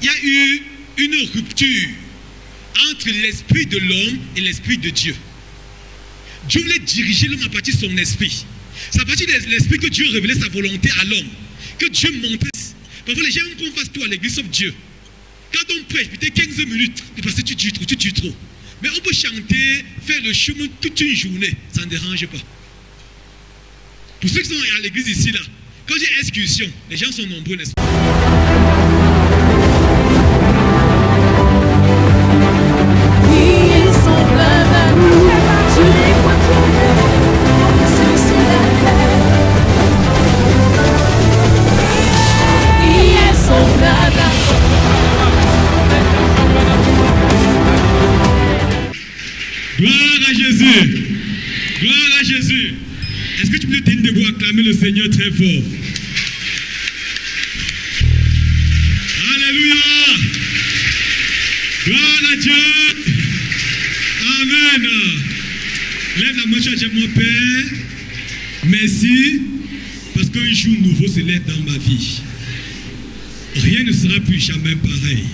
il y a eu une rupture entre l'esprit de l'homme et l'esprit de Dieu. Dieu voulait diriger l'homme à partir de son esprit. C'est à partir de l'esprit que Dieu révélait sa volonté à l'homme, que Dieu montrait. Parfois les gens aiment qu'on fasse tout à l'église sauf Dieu. Quand on prêche, peut-être 15 minutes, parce que tu dis trop. Mais on peut chanter, faire le chemin toute une journée, ça ne dérange pas. Pour ceux qui sont à l'église ici, là, quand j'ai excursion, les gens sont nombreux, n'est-ce pas? Gloire à Jésus. Gloire à Jésus. Est-ce que tu peux te tenir debout, acclamer le Seigneur très fort? Alléluia. Gloire à Dieu. Amen. Lève la main, chante mon Père. Merci, parce qu'un jour nouveau se lève dans ma vie. Rien ne sera plus jamais pareil.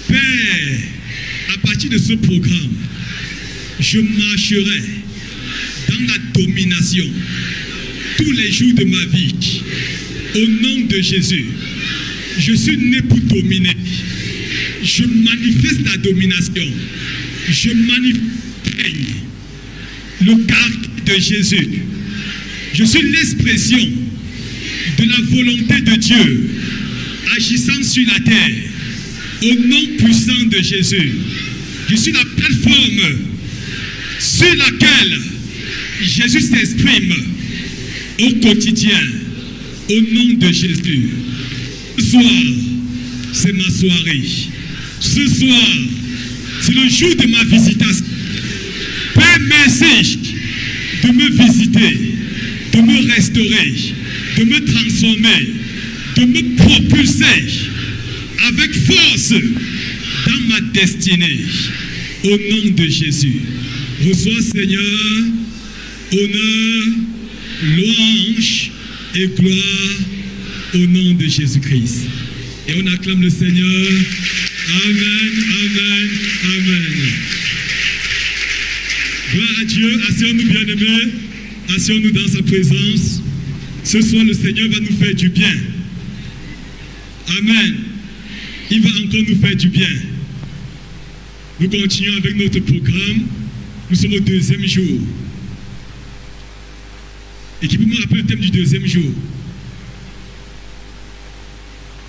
Père, à partir de ce programme, je marcherai dans la domination tous les jours de ma vie. Au nom de Jésus, je suis né pour dominer. Je manifeste la domination. Je manifeste le caractère de Jésus. Je suis l'expression de la volonté de Dieu agissant sur la terre. Au nom puissant de Jésus, je suis la plateforme sur laquelle Jésus s'exprime au quotidien, au nom de Jésus. Ce soir, c'est ma soirée. Ce soir, c'est le jour de ma visitation. Père, merci de me visiter, de me restaurer, de me transformer, de me propulser avec force dans ma destinée. Au nom de Jésus. Reçois, Seigneur, honneur, louange et gloire au nom de Jésus-Christ. Et on acclame le Seigneur. Amen, amen, amen. Gloire à Dieu. Asseyons-nous, bien-aimés. Asseyons-nous dans sa présence. Ce soir, le Seigneur va nous faire du bien. Amen. Il va encore nous faire du bien. Nous continuons avec notre programme. Nous sommes au deuxième jour. Et qui peut me rappeler le thème du deuxième jour?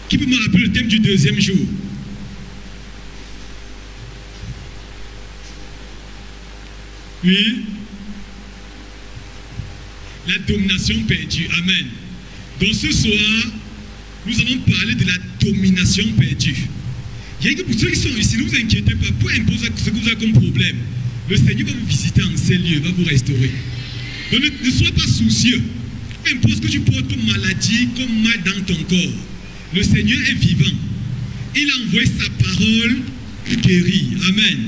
Qui peut me rappeler le thème du deuxième jour? Oui. La domination perdue. Amen. Donc ce soir, nous allons parler de la domination perdue. Il y a que pour ceux qui sont ici, ne vous inquiétez pas, peu importe ce que vous avez comme problème, le Seigneur va vous visiter en ces lieux, va vous restaurer. Donc ne sois pas soucieux. Peu importe ce que tu portes comme maladie, comme mal dans ton corps, le Seigneur est vivant. Il a envoyé sa parole pour guérir. Amen.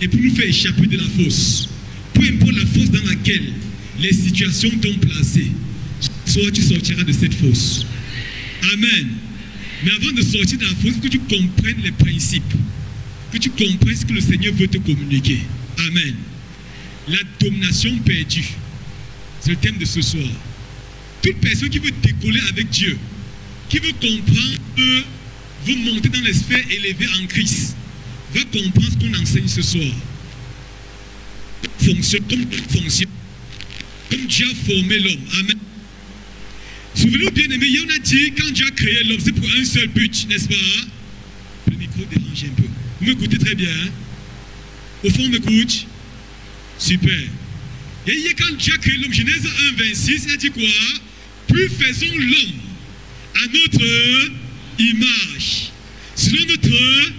Et pour nous faire échapper de la fosse. Peu importe la fosse dans laquelle les situations t'ont placé, soit tu sortiras de cette fosse. Amen. Mais avant de sortir de la fosse, que tu comprennes les principes, que tu comprennes ce que le Seigneur veut te communiquer. Amen. La domination perdue, c'est le thème de ce soir. Toute personne qui veut décoller avec Dieu, qui veut comprendre que vous montez dans les sphères élevées en Christ, va comprendre ce qu'on enseigne ce soir. Fonctionne comme Dieu a formé l'homme. Amen. Souvenez-vous, bien-aimés, il y en a dit, quand Dieu a créé l'homme, c'est pour un seul but, n'est-ce pas? Le micro dérange un peu. Vous m'écoutez très bien, hein? Au fond, on m'écoute? Super. Et hier, quand Dieu a créé l'homme, Genèse 1, 26, il a dit quoi? Puis faisons l'homme à notre image. Selon notre...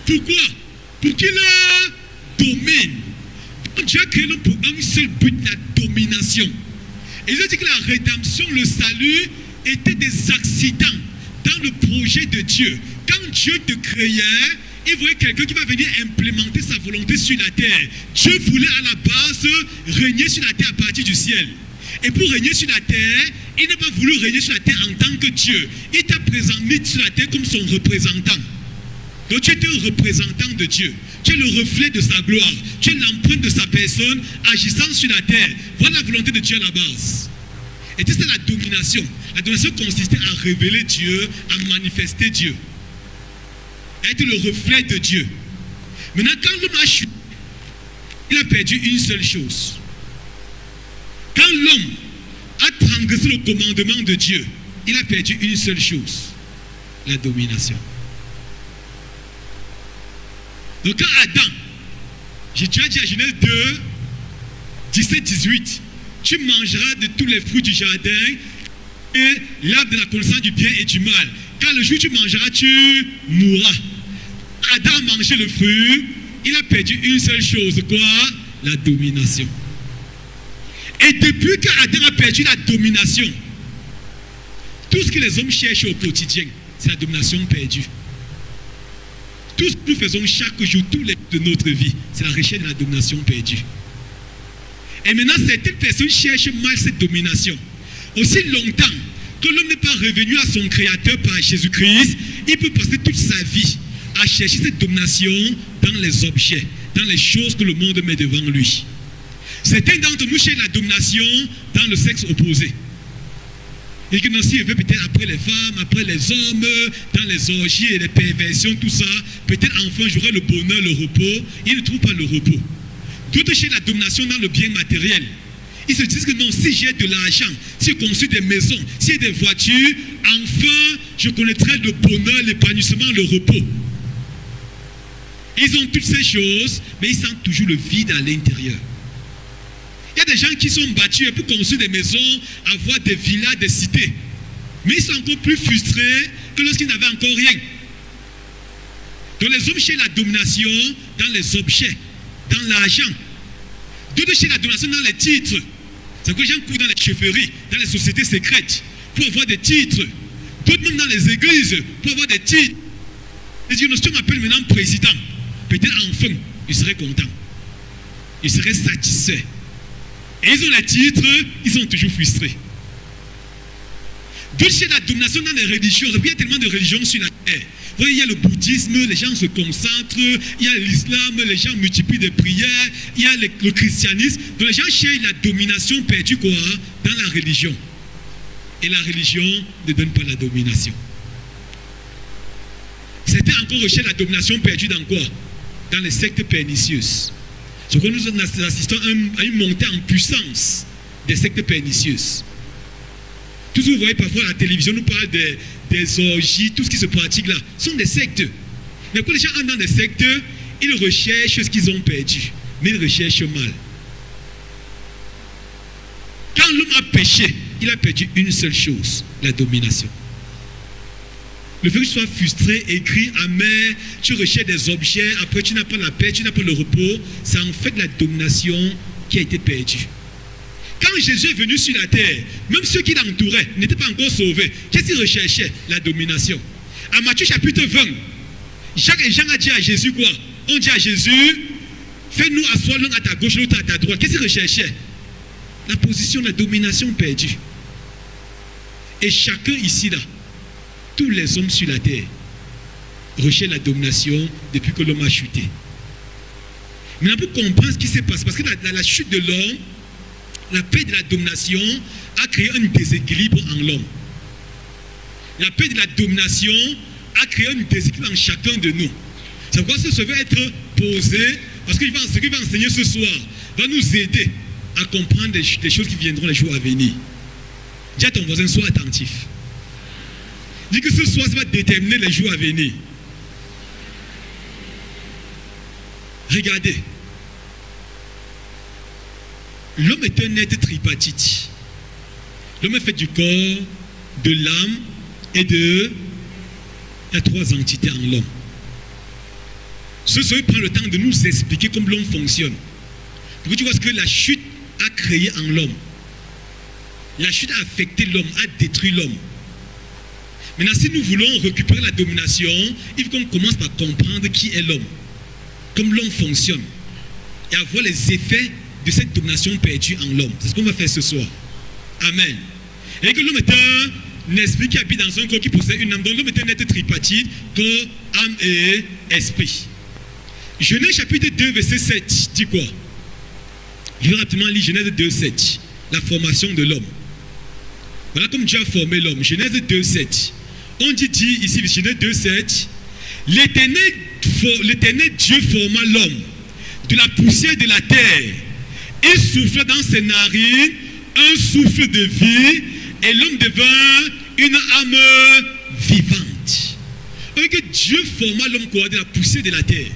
Pourquoi? Pour qu'il domine. Donc Dieu a créé l'homme pour un seul but, la domination. Et il a dit que la rédemption, le salut, étaient des accidents dans le projet de Dieu. Quand Dieu te créait, il voyait quelqu'un qui va venir implémenter sa volonté sur la terre. Dieu voulait à la base régner sur la terre à partir du ciel. Et pour régner sur la terre, il n'a pas voulu régner sur la terre en tant que Dieu. Il t'a mis sur la terre comme son représentant. Donc tu es un représentant de Dieu. Tu es le reflet de sa gloire. Tu es l'empreinte de sa personne agissant sur la terre. Voilà la volonté de Dieu à la base. Et c'est ça la domination. La domination consistait à révéler Dieu, à manifester Dieu. À être le reflet de Dieu. Maintenant, quand l'homme a chuté, il a perdu une seule chose. Quand l'homme a transgressé le commandement de Dieu, il a perdu une seule chose, la domination. Donc quand Adam, j'ai déjà dit à Genèse 2, 17-18, tu mangeras de tous les fruits du jardin et l'arbre de la connaissance du bien et du mal. Quand le jour où tu mangeras, tu mourras. Adam a mangé le fruit, il a perdu une seule chose, quoi? La domination. Et depuis qu'Adam a perdu la domination, tout ce que les hommes cherchent au quotidien, c'est la domination perdue. Tout ce que nous faisons chaque jour, tous les jours de notre vie, c'est la recherche de la domination perdue. Et maintenant, certaines personnes cherchent mal cette domination. Aussi longtemps que l'homme n'est pas revenu à son Créateur par Jésus-Christ, il peut passer toute sa vie à chercher cette domination dans les objets, dans les choses que le monde met devant lui. Certains d'entre nous cherchent la domination dans le sexe opposé. Et que non, si il veut peut-être après les femmes, après les hommes, dans les orgies et les perversions, tout ça, peut-être enfin j'aurai le bonheur, le repos. Il ne trouve pas le repos. D'autres cherchent la domination dans le bien matériel. Ils se disent que non, si j'ai de l'argent, si je construis des maisons, si j'ai des voitures, enfin je connaîtrai le bonheur, l'épanouissement, le repos. Ils ont toutes ces choses, mais ils sentent toujours le vide à l'intérieur. Il y a des gens qui sont battus pour construire des maisons, avoir des villas, des cités. Mais ils sont encore plus frustrés que lorsqu'ils n'avaient encore rien. Donc les hommes cherchent la domination dans les objets, dans l'argent. D'autres cherchent la domination dans les titres. C'est que les gens courent dans les chefferies, dans les sociétés secrètes, pour avoir des titres. D'autres même dans les églises, pour avoir des titres. Ils disent, si on m'appelle maintenant président, peut-être enfin, il serait content. Il serait satisfait. Et ils ont les titres, ils sont toujours frustrés. D'autres cherchent la domination dans les religions. Il y a tellement de religions sur la terre. Vous voyez, il y a le bouddhisme, les gens se concentrent. Il y a l'islam, les gens multiplient des prières. Il y a le christianisme. Donc les gens cherchent la domination perdue quoi? Dans la religion. Et la religion ne donne pas la domination. C'était encore rechercher la domination perdue dans quoi? Dans les sectes pernicieuses. Je crois que nous assistons à une montée en puissance des sectes pernicieuses. Tout ce que vous voyez parfois à la télévision nous parle des orgies, tout ce qui se pratique là, sont des sectes. Mais quand les gens entrent dans des sectes, ils recherchent ce qu'ils ont perdu, mais ils recherchent mal. Quand l'homme a péché, il a perdu une seule chose, la domination. Le fait que tu sois frustré, écrit, amer, tu recherches des objets, après tu n'as pas la paix, tu n'as pas le repos, c'est en fait la domination qui a été perdue. Quand Jésus est venu sur la terre, même ceux qui l'entouraient n'étaient pas encore sauvés. Qu'est-ce qu'ils recherchaient? La domination. À Matthieu chapitre 20, Jacques et Jean a dit à Jésus quoi? On dit à Jésus, fais-nous asseoir l'un à ta gauche, l'autre à ta droite. Qu'est-ce qu'ils recherchaient? La position, la domination perdue. Et chacun ici là, tous les hommes sur la terre recherchent la domination depuis que l'homme a chuté. Maintenant, pour comprendre ce qui s'est passé, parce que la chute de l'homme, la paix de la domination a créé un déséquilibre en l'homme. La paix de la domination a créé un déséquilibre en chacun de nous. C'est pourquoi ce va être posé, parce que ce qu'il va enseigner ce soir va nous aider à comprendre des choses qui viendront les jours à venir. Dis à ton voisin, sois attentif. Dis que ce soir, ça va déterminer les jours à venir. Regardez. L'homme est un être tripartite. L'homme est fait du corps, de l'âme et de... Il y a trois entités en l'homme. Ce serait prendre le temps de nous expliquer comment l'homme fonctionne. Pour que tu vois ce que la chute a créé en l'homme. La chute a affecté l'homme, a détruit l'homme. Maintenant, si nous voulons récupérer la domination, il faut qu'on commence par comprendre qui est l'homme, comment l'homme fonctionne, et avoir les effets de cette domination perdue en l'homme. C'est ce qu'on va faire ce soir. Amen. Et que l'homme est un esprit qui habite dans un corps qui possède une âme. Donc l'homme est un être tripartite, corps, âme et esprit. Genèse chapitre 2, verset 7 dit quoi? Je vais rapidement lire Genèse 2, 7. La formation de l'homme. Voilà comme Dieu a formé l'homme. Genèse 2, 7. On dit ici, Genèse 2, 7. L'éternel Dieu forma l'homme de la poussière de la terre. Il souffla dans ses narines un souffle de vie et l'homme devint une âme vivante. Et que Dieu forma l'homme quoi? De la poussière de la terre.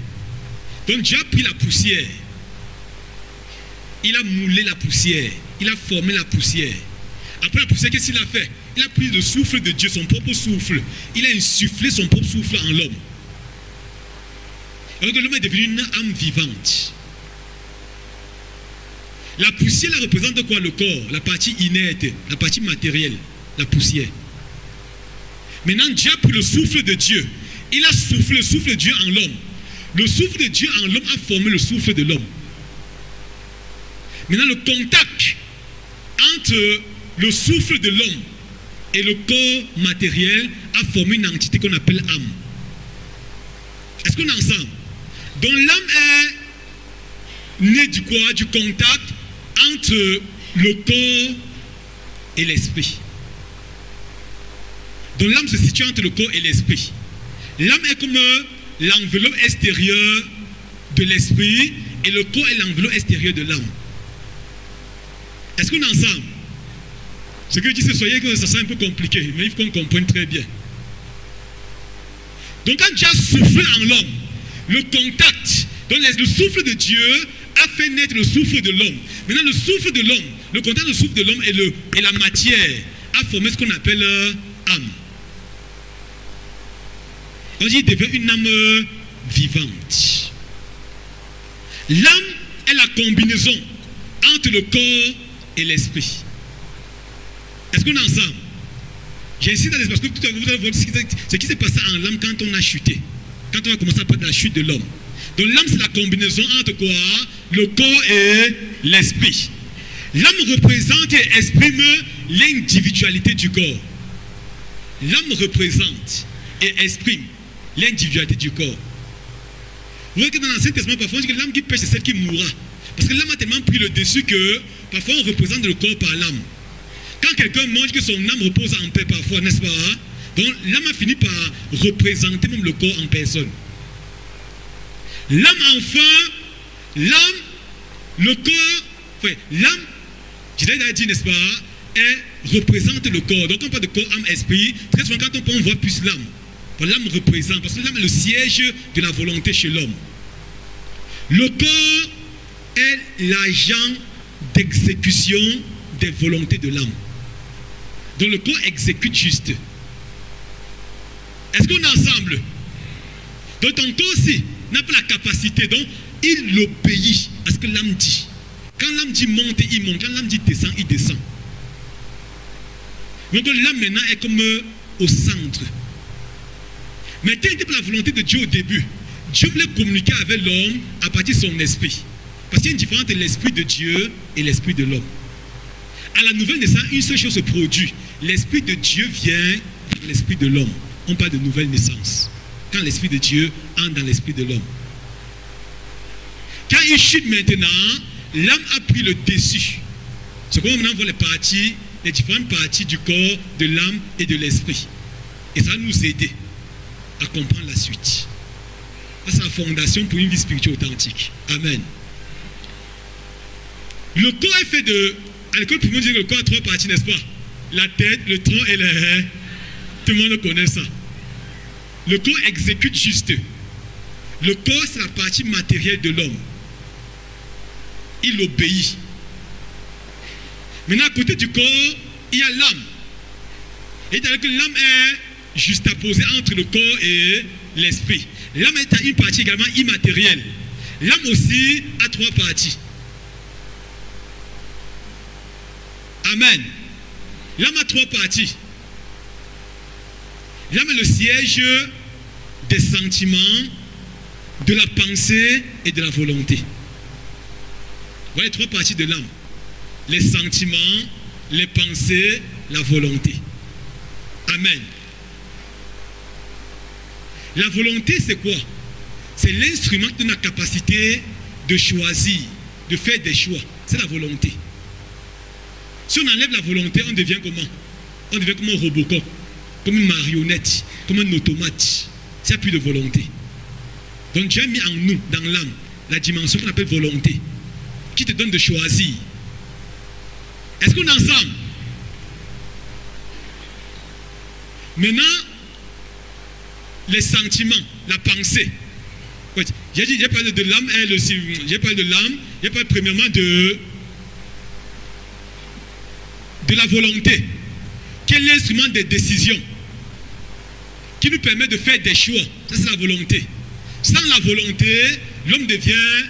Donc Dieu a pris la poussière. Il a moulé la poussière. Il a formé la poussière. Après la poussière, qu'est-ce qu'il a fait? Il a pris le souffle de Dieu, son propre souffle. Il a insufflé son propre souffle en l'homme. Alors que l'homme est devenu une âme vivante. La poussière là, représente quoi? Le corps, la partie inerte, la partie matérielle, la poussière. Maintenant, Dieu a pris le souffle de Dieu. Il a soufflé le souffle de Dieu en l'homme. Le souffle de Dieu en l'homme a formé le souffle de l'homme. Maintenant, le contact entre le souffle de l'homme et le corps matériel a formé une entité qu'on appelle âme. Est-ce qu'on est ensemble? Donc l'âme est née du quoi? Du contact entre le corps et l'esprit. Donc l'âme se situe entre le corps et l'esprit. L'âme est comme l'enveloppe extérieure de l'esprit et le corps est l'enveloppe extérieure de l'âme. Est-ce qu'on est ensemble? Ce que je dis, c'est soyez que ça soit un peu compliqué, mais il faut qu'on comprenne très bien. Donc quand Dieu a soufflé en l'homme, le contact, donc le souffle de Dieu a fait naître le souffle de l'homme. Maintenant le souffle de l'homme, le contact du souffle de l'homme et la matière a formé ce qu'on appelle âme. On dit qu'il devient une âme vivante. L'âme est la combinaison entre le corps et l'esprit. Est-ce qu'on est ensemble? J'insiste à parce que tout à l'heure, vous allez voir ce qui s'est passé en l'âme quand on a chuté. Quand on a commencé à parler de la chute de l'homme. Donc l'âme, c'est la combinaison entre quoi? Le corps et l'esprit. L'âme représente et exprime l'individualité du corps. L'âme représente et exprime l'individualité du corps. Vous voyez que dans l'Ancien Testament, parfois on dit que l'âme qui pêche, c'est celle qui mourra. Parce que l'âme a tellement pris le dessus que parfois on représente le corps par l'âme. Quand quelqu'un mange, que son âme repose en paix parfois, n'est-ce pas? Donc l'âme a fini par représenter même le corps en personne. L'âme enfin, l'âme, le corps, enfin, l'âme, je l'ai dit, n'est-ce pas, représente le corps. Donc on parle de corps, âme, esprit. Très souvent quand on parle, on voit plus l'âme. L'âme représente, parce que l'âme est le siège de la volonté chez l'homme. Le corps est l'agent d'exécution des volontés de l'âme. Donc le corps exécute juste. Est-ce qu'on est ensemble? Donc ton corps aussi n'a pas la capacité, donc il obéit à ce que l'âme dit. Quand l'âme dit monte, il monte. Quand l'âme dit descend, il descend. Donc l'âme maintenant est comme au centre. Mais tel était la volonté de Dieu au début. Dieu voulait communiquer avec l'homme à partir de son esprit. Parce qu'il y a une différence entre l'esprit de Dieu et l'esprit de l'homme. À la nouvelle naissance, une seule chose se produit. L'esprit de Dieu vient dans l'esprit de l'homme. On parle de nouvelle naissance. Quand l'esprit de Dieu entre dans l'esprit de l'homme. Quand il chute maintenant, l'âme a pris le dessus. C'est comme maintenant on voit les différentes parties du corps, de l'âme et de l'esprit. Et ça va nous aider à comprendre la suite. Ça, c'est la fondation pour une vie spirituelle authentique. Amen. Le corps est fait de... À l'école primaire, on dit que le corps a 3 parties, n'est-ce pas? La tête, le tronc et les... Tout le monde connaît ça. Le corps exécute juste. Le corps, c'est la partie matérielle de l'homme. Il obéit. Maintenant, à côté du corps, il y a l'âme. Et c'est-à-dire que l'âme est juxtaposée entre le corps et l'esprit. L'âme est une partie également immatérielle. L'âme aussi a 3 parties. Amen. L'âme a 3 parties. L'âme est le siège des sentiments, de la pensée et de la volonté. Vous voyez 3 parties de l'âme. Les sentiments, les pensées, la volonté. Amen. La volonté, c'est quoi? C'est l'instrument qui donne la capacité de choisir, de faire des choix. C'est la volonté. Si on enlève la volonté, on devient comment? On devient comme un Robocop, comme une marionnette, comme un automate. Il n'y a plus de volonté. Donc Dieu a mis en nous, dans l'âme, la dimension qu'on appelle volonté, qui te donne de choisir. Est-ce qu'on est ensemble? Maintenant, les sentiments, la pensée. J'ai parlé de l'âme, j'ai parlé de l'âme, j'ai parlé premièrement de la volonté, qui est l'instrument des décisions, qui nous permet de faire des choix. Ça, c'est la volonté. Sans la volonté, l'homme devient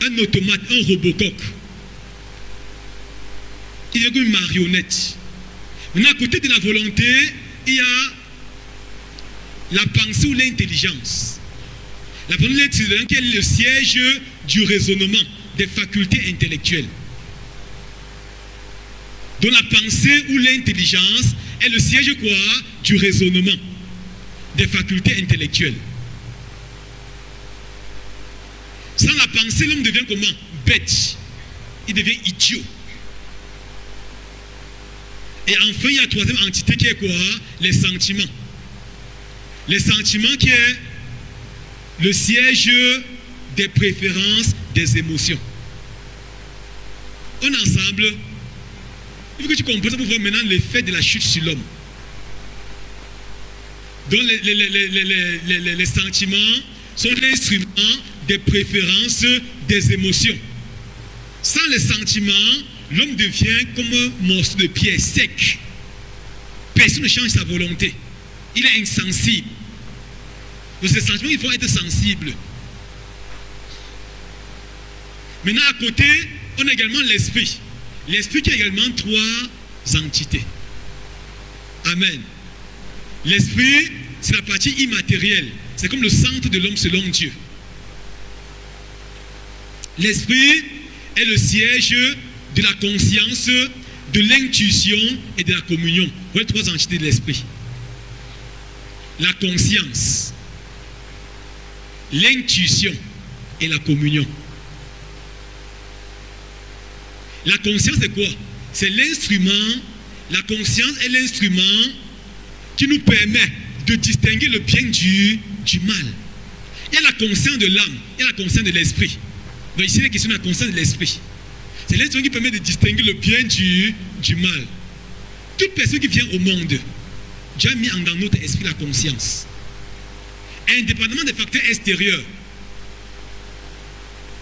un automate, un robocoq. Il est comme une marionnette. Maintenant, à côté de la volonté, il y a la pensée ou l'intelligence. La pensée ou l'intelligence qui est le siège du raisonnement, des facultés intellectuelles. Donc la pensée ou l'intelligence est le siège quoi? Du raisonnement, des facultés intellectuelles. Sans la pensée, l'homme devient comment? Bête. Il devient idiot. Et enfin, il y a la troisième entité qui est quoi? Les sentiments. Les sentiments qui est le siège des préférences, des émotions. On est ensemble. Il faut que tu comprennes pour voir maintenant l'effet de la chute sur l'homme. Donc les sentiments sont l'instrument des préférences, des émotions. Sans les sentiments, l'homme devient comme un morceau de pierre sec. Personne ne change sa volonté. Il est insensible. Donc ces sentiments, il faut être sensible. Maintenant, à côté, on a également l'esprit. L'esprit qui a également trois entités. Amen. L'esprit, c'est la partie immatérielle. C'est comme le centre de l'homme selon Dieu. L'esprit est le siège de la conscience, de l'intuition et de la communion. Voilà trois entités de l'esprit. La conscience, l'intuition et la communion. La conscience, c'est quoi? C'est l'instrument, la conscience est l'instrument qui nous permet de distinguer le bien du mal. Il y a la conscience de l'âme, il y a la conscience de l'esprit. Donc ici, la question de la conscience de l'esprit. C'est l'instrument qui permet de distinguer le bien du mal. Toute personne qui vient au monde, Dieu a mis dans notre esprit la conscience. Indépendamment des facteurs extérieurs,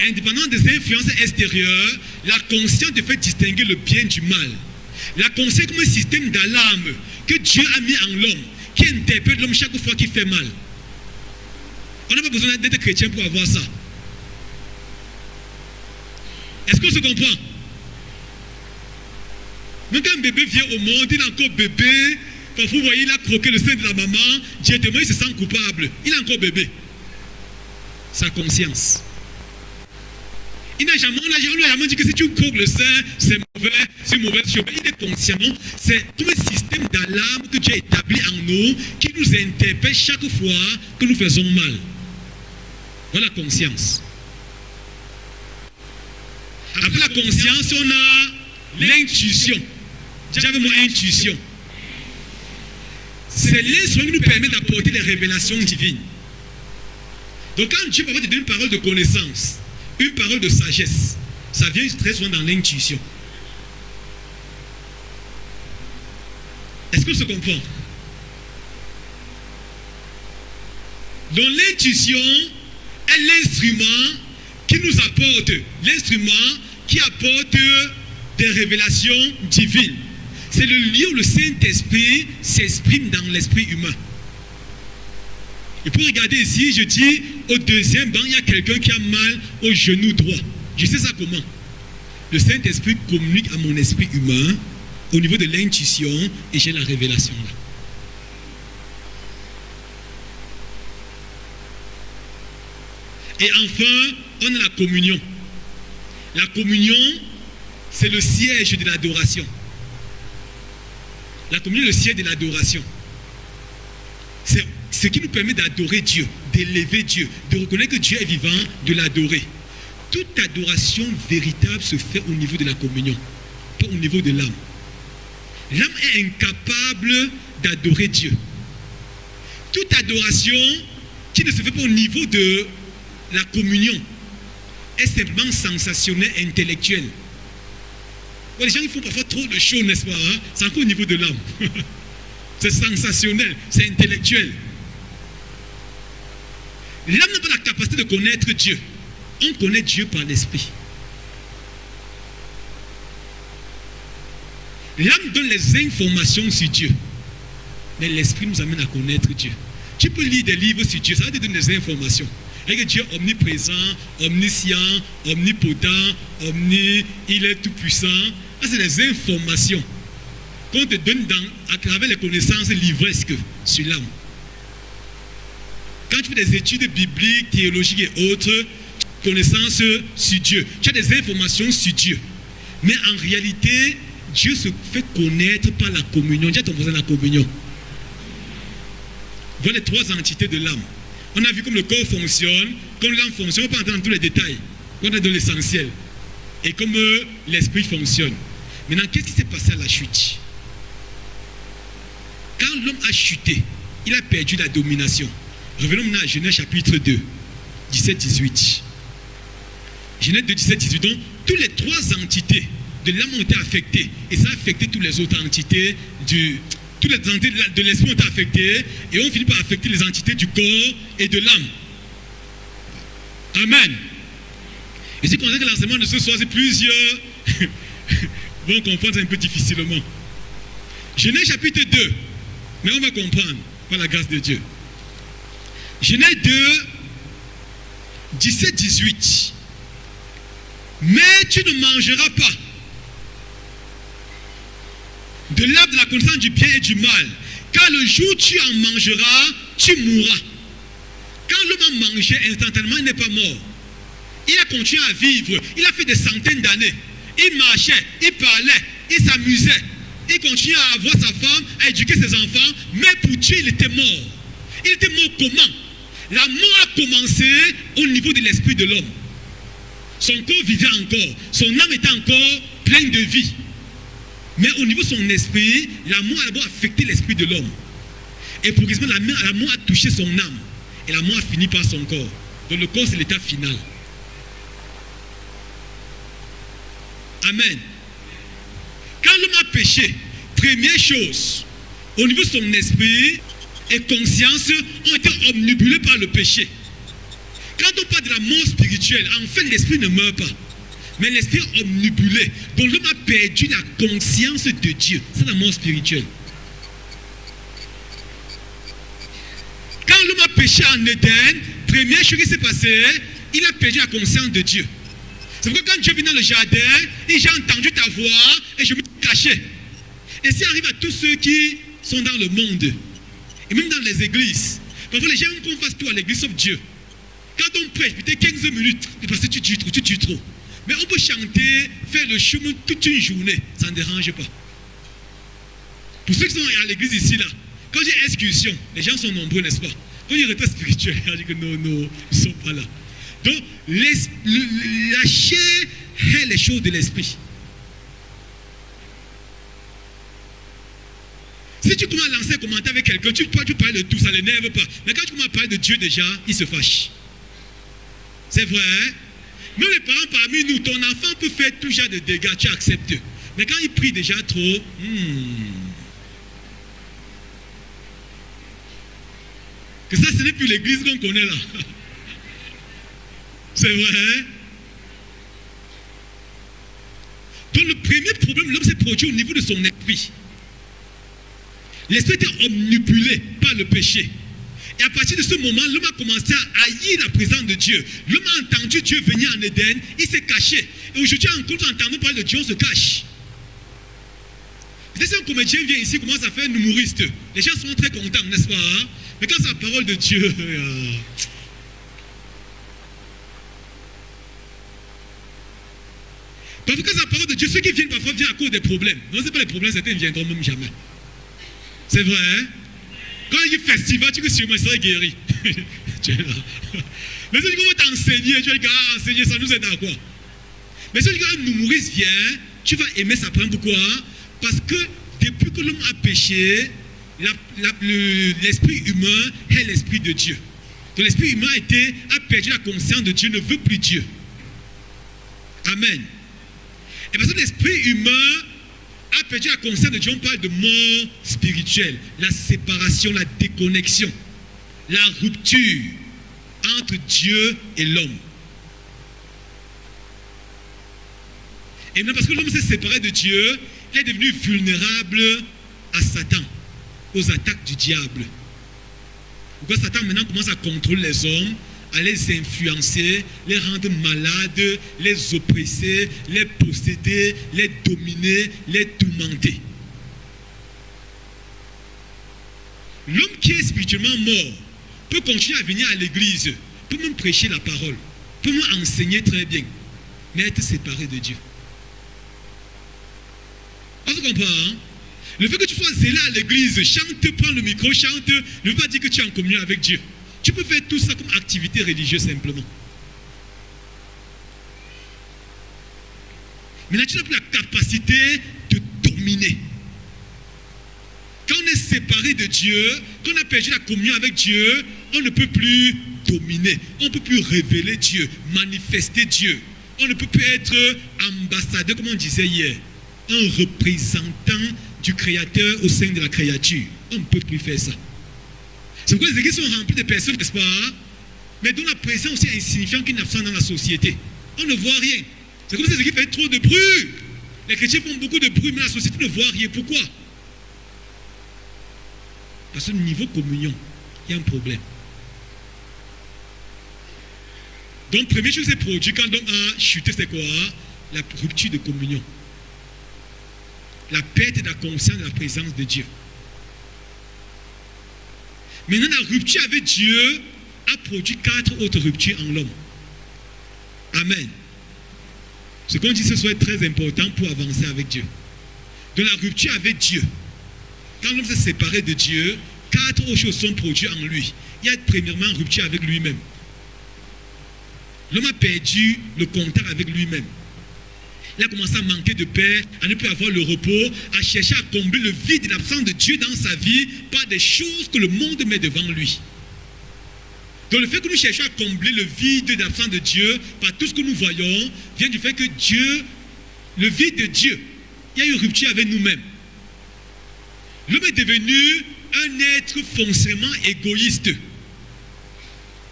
indépendamment des influences extérieures, la conscience te fait distinguer le bien du mal. La conscience est comme un système d'alarme que Dieu a mis en l'homme, qui interpelle l'homme chaque fois qu'il fait mal. On n'a pas besoin d'être chrétien pour avoir ça. Est-ce qu'on se comprend? Même quand un bébé vient au monde, il est encore bébé. Parfois, vous voyez, il a croqué le sein de la maman. Directement, il se sent coupable. Il est encore bébé. Sa conscience. On n'a jamais dit que si tu croques le sein, c'est mauvais, c'est mauvais. Il est consciemment. C'est tout un système d'alarme que Dieu a établi en nous qui nous interpelle chaque fois que nous faisons mal. Voilà la conscience. Après la conscience, on a l'intuition. J'avais mon intuition. C'est l'instrument qui nous permet d'apporter les révélations divines. Donc quand Dieu parfois te donne une parole de connaissance, une parole de sagesse, ça vient très souvent dans l'intuition. Est-ce qu'on se comprend? Donc l'intuition est l'instrument qui nous apporte, l'instrument qui apporte des révélations divines. C'est le lieu où le Saint-Esprit s'exprime dans l'esprit humain. Et pour regarder ici, je dis, au deuxième banc, il y a quelqu'un qui a mal au genou droit. Je sais ça comment? Le Saint-Esprit communique à mon esprit humain au niveau de l'intuition et j'ai la révélation là. Et enfin, on a la communion. La communion, c'est le siège de l'adoration. La communion est le siège de l'adoration. C'est ce qui nous permet d'adorer Dieu, d'élever Dieu, de reconnaître que Dieu est vivant, de l'adorer. Toute adoration véritable se fait au niveau de la communion, pas au niveau de l'âme. L'âme est incapable d'adorer Dieu. Toute adoration qui ne se fait pas au niveau de la communion est simplement sensationnelle, intellectuelle. Bon, les gens ils font parfois trop de choses, n'est-ce pas, hein? C'est encore au niveau de l'âme. C'est sensationnel, c'est intellectuel. L'âme n'a pas la capacité de connaître Dieu. On connaît Dieu par l'esprit. L'âme donne les informations sur Dieu. Mais l'esprit nous amène à connaître Dieu. Tu peux lire des livres sur Dieu, ça va te donner des informations. Et que Dieu est omniprésent, omniscient, omnipotent, il est tout puissant. Ça, c'est des informations qu'on te donne à travers les connaissances livresques sur l'âme. Quand tu fais des études bibliques, théologiques et autres, connaissances sur Dieu, tu as des informations sur Dieu. Mais en réalité, Dieu se fait connaître par la communion. Dis à ton voisin la communion. Voilà les trois entités de l'âme. On a vu comme le corps fonctionne, comme l'âme fonctionne, on ne va pas entrer dans tous les détails. On est dans l'essentiel. Et comme l'esprit fonctionne. Maintenant, qu'est-ce qui s'est passé à la chute? Quand l'homme a chuté, il a perdu la domination. Revenons maintenant à Genèse chapitre 2, 17-18. Genèse 2, 17-18. Donc, toutes les trois entités de l'âme ont été affectées. Et ça a affecté toutes les autres entités toutes les entités de l'esprit ont été affectées. Et on finit par affecter les entités du corps et de l'âme. Amen. Et c'est comme ça que l'enseignement de ce soir, c'est plusieurs vont comprendre un peu difficilement. Genèse chapitre 2. Mais on va comprendre par la grâce de Dieu. Genèse 2, 17-18. Mais tu ne mangeras pas de l'arbre de la connaissance du bien et du mal, car le jour où tu en mangeras, tu mourras. Quand l'homme a mangé instantanément, il n'est pas mort. Il a continué à vivre. Il a fait des centaines d'années. Il marchait, il parlait, il s'amusait. Il continuait à avoir sa femme, à éduquer ses enfants, mais pour Dieu, il était mort. Il était mort comment? La mort a commencé au niveau de l'esprit de l'homme. Son corps vivait encore, son âme était encore pleine de vie. Mais au niveau de son esprit, la mort a d'abord affecté l'esprit de l'homme. Et progressivement, la mort a touché son âme. Et la mort a fini par son corps. Donc le corps, c'est l'état final. Amen. Quand l'homme a péché, première chose, au niveau de son esprit et conscience, ont été omnibulés par le péché. Quand on parle de la mort spirituelle, en fait, l'esprit ne meurt pas. Mais l'esprit est omnibulé. Donc l'homme a perdu la conscience de Dieu. C'est la mort spirituelle. Quand l'homme a péché en Éden, première chose qui s'est passée, il a perdu la conscience de Dieu. C'est pourquoi quand Dieu vient dans le jardin, j'ai entendu ta voix et je me suis caché. Et ça arrive à tous ceux qui sont dans le monde. Et même dans les églises. Parfois les gens aiment qu'on fasse tout à l'église sauf Dieu. Quand on prêche, peut-être 15 minutes, parce que tu dis trop. Mais on peut chanter, faire le chemin toute une journée, ça ne dérange pas. Pour ceux qui sont à l'église ici, là, quand j'ai excursion, les gens sont nombreux, n'est-ce pas? Quand il y a retraite spirituelle, ils disent que non, ils ne sont pas là. Donc, la chair est les choses de l'esprit. Si tu commences à lancer un commentaire avec quelqu'un, tu parles de tout, ça ne l'énerve pas. Mais quand tu commences à parler de Dieu déjà, il se fâche. C'est vrai, hein? Même les parents parmi nous, ton enfant peut faire tout genre de dégâts, tu acceptes. Mais quand il prie déjà trop, que ça, ce n'est plus l'église qu'on connaît là. C'est vrai, hein? Donc le premier problème, l'homme s'est produit au niveau de son esprit. L'esprit était omnibulé par le péché. Et à partir de ce moment, l'homme a commencé à haïr la présence de Dieu. L'homme a entendu Dieu venir en Éden, il s'est caché. Et aujourd'hui, quand on entend parler de Dieu, on se cache. Peut-être si un comédien vient ici, commence à faire un humoriste. Les gens sont très contents, n'est-ce pas? Hein? Mais quand c'est la parole de Dieu, Parce que quand la parole de Dieu, ceux qui viennent parfois viennent à cause des problèmes. Non, ce n'est pas les problèmes, certains ne viendront même jamais. C'est vrai, hein? Quand il y a un festival, tu dis que sûrement il serait guéri. Tu es là. Mais ceux qui vont t'enseigner, tu vas dire, ah, enseigner, ça nous aide à quoi? Mais ceux qui quand un humoriste vient, tu vas aimer sa parole. Pourquoi? Parce que depuis que l'homme a péché, l'esprit humain est l'esprit de Dieu. Donc l'esprit humain a perdu la conscience de Dieu, ne veut plus Dieu. Amen. Et parce que l'esprit humain a perdu la conscience de Dieu, on parle de mort spirituelle, la séparation, la déconnexion, la rupture entre Dieu et l'homme. Et maintenant, parce que l'homme s'est séparé de Dieu, il est devenu vulnérable à Satan, aux attaques du diable. Pourquoi Satan maintenant commence à contrôler les hommes, à les influencer, les rendre malades, les oppresser, les posséder, les dominer, les tourmenter. L'homme qui est spirituellement mort peut continuer à venir à l'église, peut même prêcher la parole, peut même enseigner très bien, mais être séparé de Dieu. On se comprend, hein? Le fait que tu sois zélé à l'église, chante, prends le micro, chante, ne veut pas dire que tu es en communion avec Dieu. Tu peux faire tout ça comme activité religieuse simplement. Maintenant, tu n'as plus la capacité de dominer. Quand on est séparé de Dieu, quand on a perdu la communion avec Dieu, on ne peut plus dominer. On ne peut plus révéler Dieu, manifester Dieu. On ne peut plus être ambassadeur, comme on disait hier, un représentant du Créateur au sein de la créature. On ne peut plus faire ça. C'est pourquoi les églises sont remplies de personnes, n'est-ce pas? Mais dont la présence aussi est insignifiante qu'une absence dans la société. On ne voit rien. C'est comme si ces églises faisaient trop de bruit. Les chrétiens font beaucoup de bruit, mais la société ne voit rien. Pourquoi? Parce que niveau communion, il y a un problème. Donc, première chose qui s'est produite quand l'homme a chuté, c'est quoi? La rupture de communion. La perte de la conscience de la présence de Dieu. Maintenant, la rupture avec Dieu a produit 4 autres ruptures en l'homme. Amen. Ce qu'on dit ce soir est très important pour avancer avec Dieu. Donc la rupture avec Dieu. Quand l'homme s'est séparé de Dieu, 4 autres choses sont produites en lui. Il y a premièrement une rupture avec lui-même. L'homme a perdu le contact avec lui-même. Il a commencé à manquer de paix, à ne plus avoir le repos, à chercher à combler le vide et l'absence de Dieu dans sa vie par des choses que le monde met devant lui. Donc le fait que nous cherchons à combler le vide et l'absence de Dieu par tout ce que nous voyons, vient du fait que Dieu, le vide de Dieu, il y a eu une rupture avec nous-mêmes. L'homme est devenu un être foncièrement égoïste.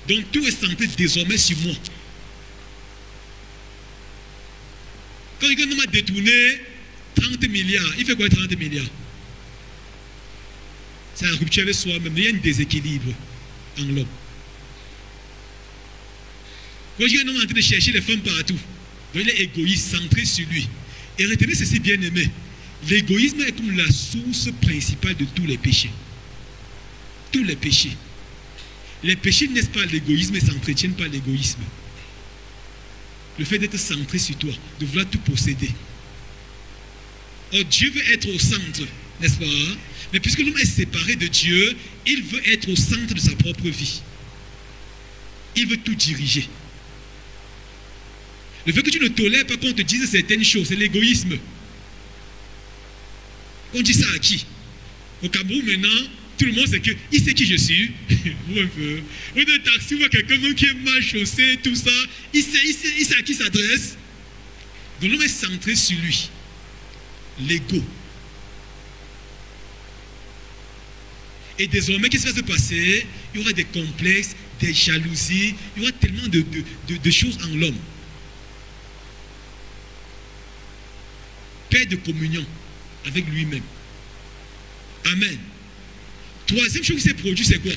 Donc tout est centré désormais sur moi. Quand un homme a détourné 30 milliards, il fait quoi 30 milliards? C'est la rupture avec soi-même. Il y a un déséquilibre en l'homme. Quand un homme est en train de chercher les femmes partout, donc il est égoïste, centré sur lui. Et retenez ceci, bien aimé. L'égoïsme est comme la source principale de tous les péchés. Tous les péchés. Les péchés ne naissent pas l'égoïsme et s'entretiennent par l'égoïsme. Le fait d'être centré sur toi, de vouloir tout posséder. Or, Dieu veut être au centre, n'est-ce pas? Mais puisque l'homme est séparé de Dieu, il veut être au centre de sa propre vie. Il veut tout diriger. Le fait que tu ne tolères pas qu'on te dise certaines choses, c'est l'égoïsme. On dit ça à qui? Au Cameroun maintenant, tout le monde sait que il sait qui je suis. Ou un peu. Ou dans un taxi, ou quelqu'un qui est mal chaussé, tout ça, il sait à qui s'adresse. Donc l'homme est centré sur lui. L'ego. Et désormais, qu'est-ce qui va se passer? Il y aura des complexes, des jalousies, il y aura tellement de choses en l'homme. Perte de communion avec lui-même. Amen. Troisième chose qui s'est produite, c'est quoi?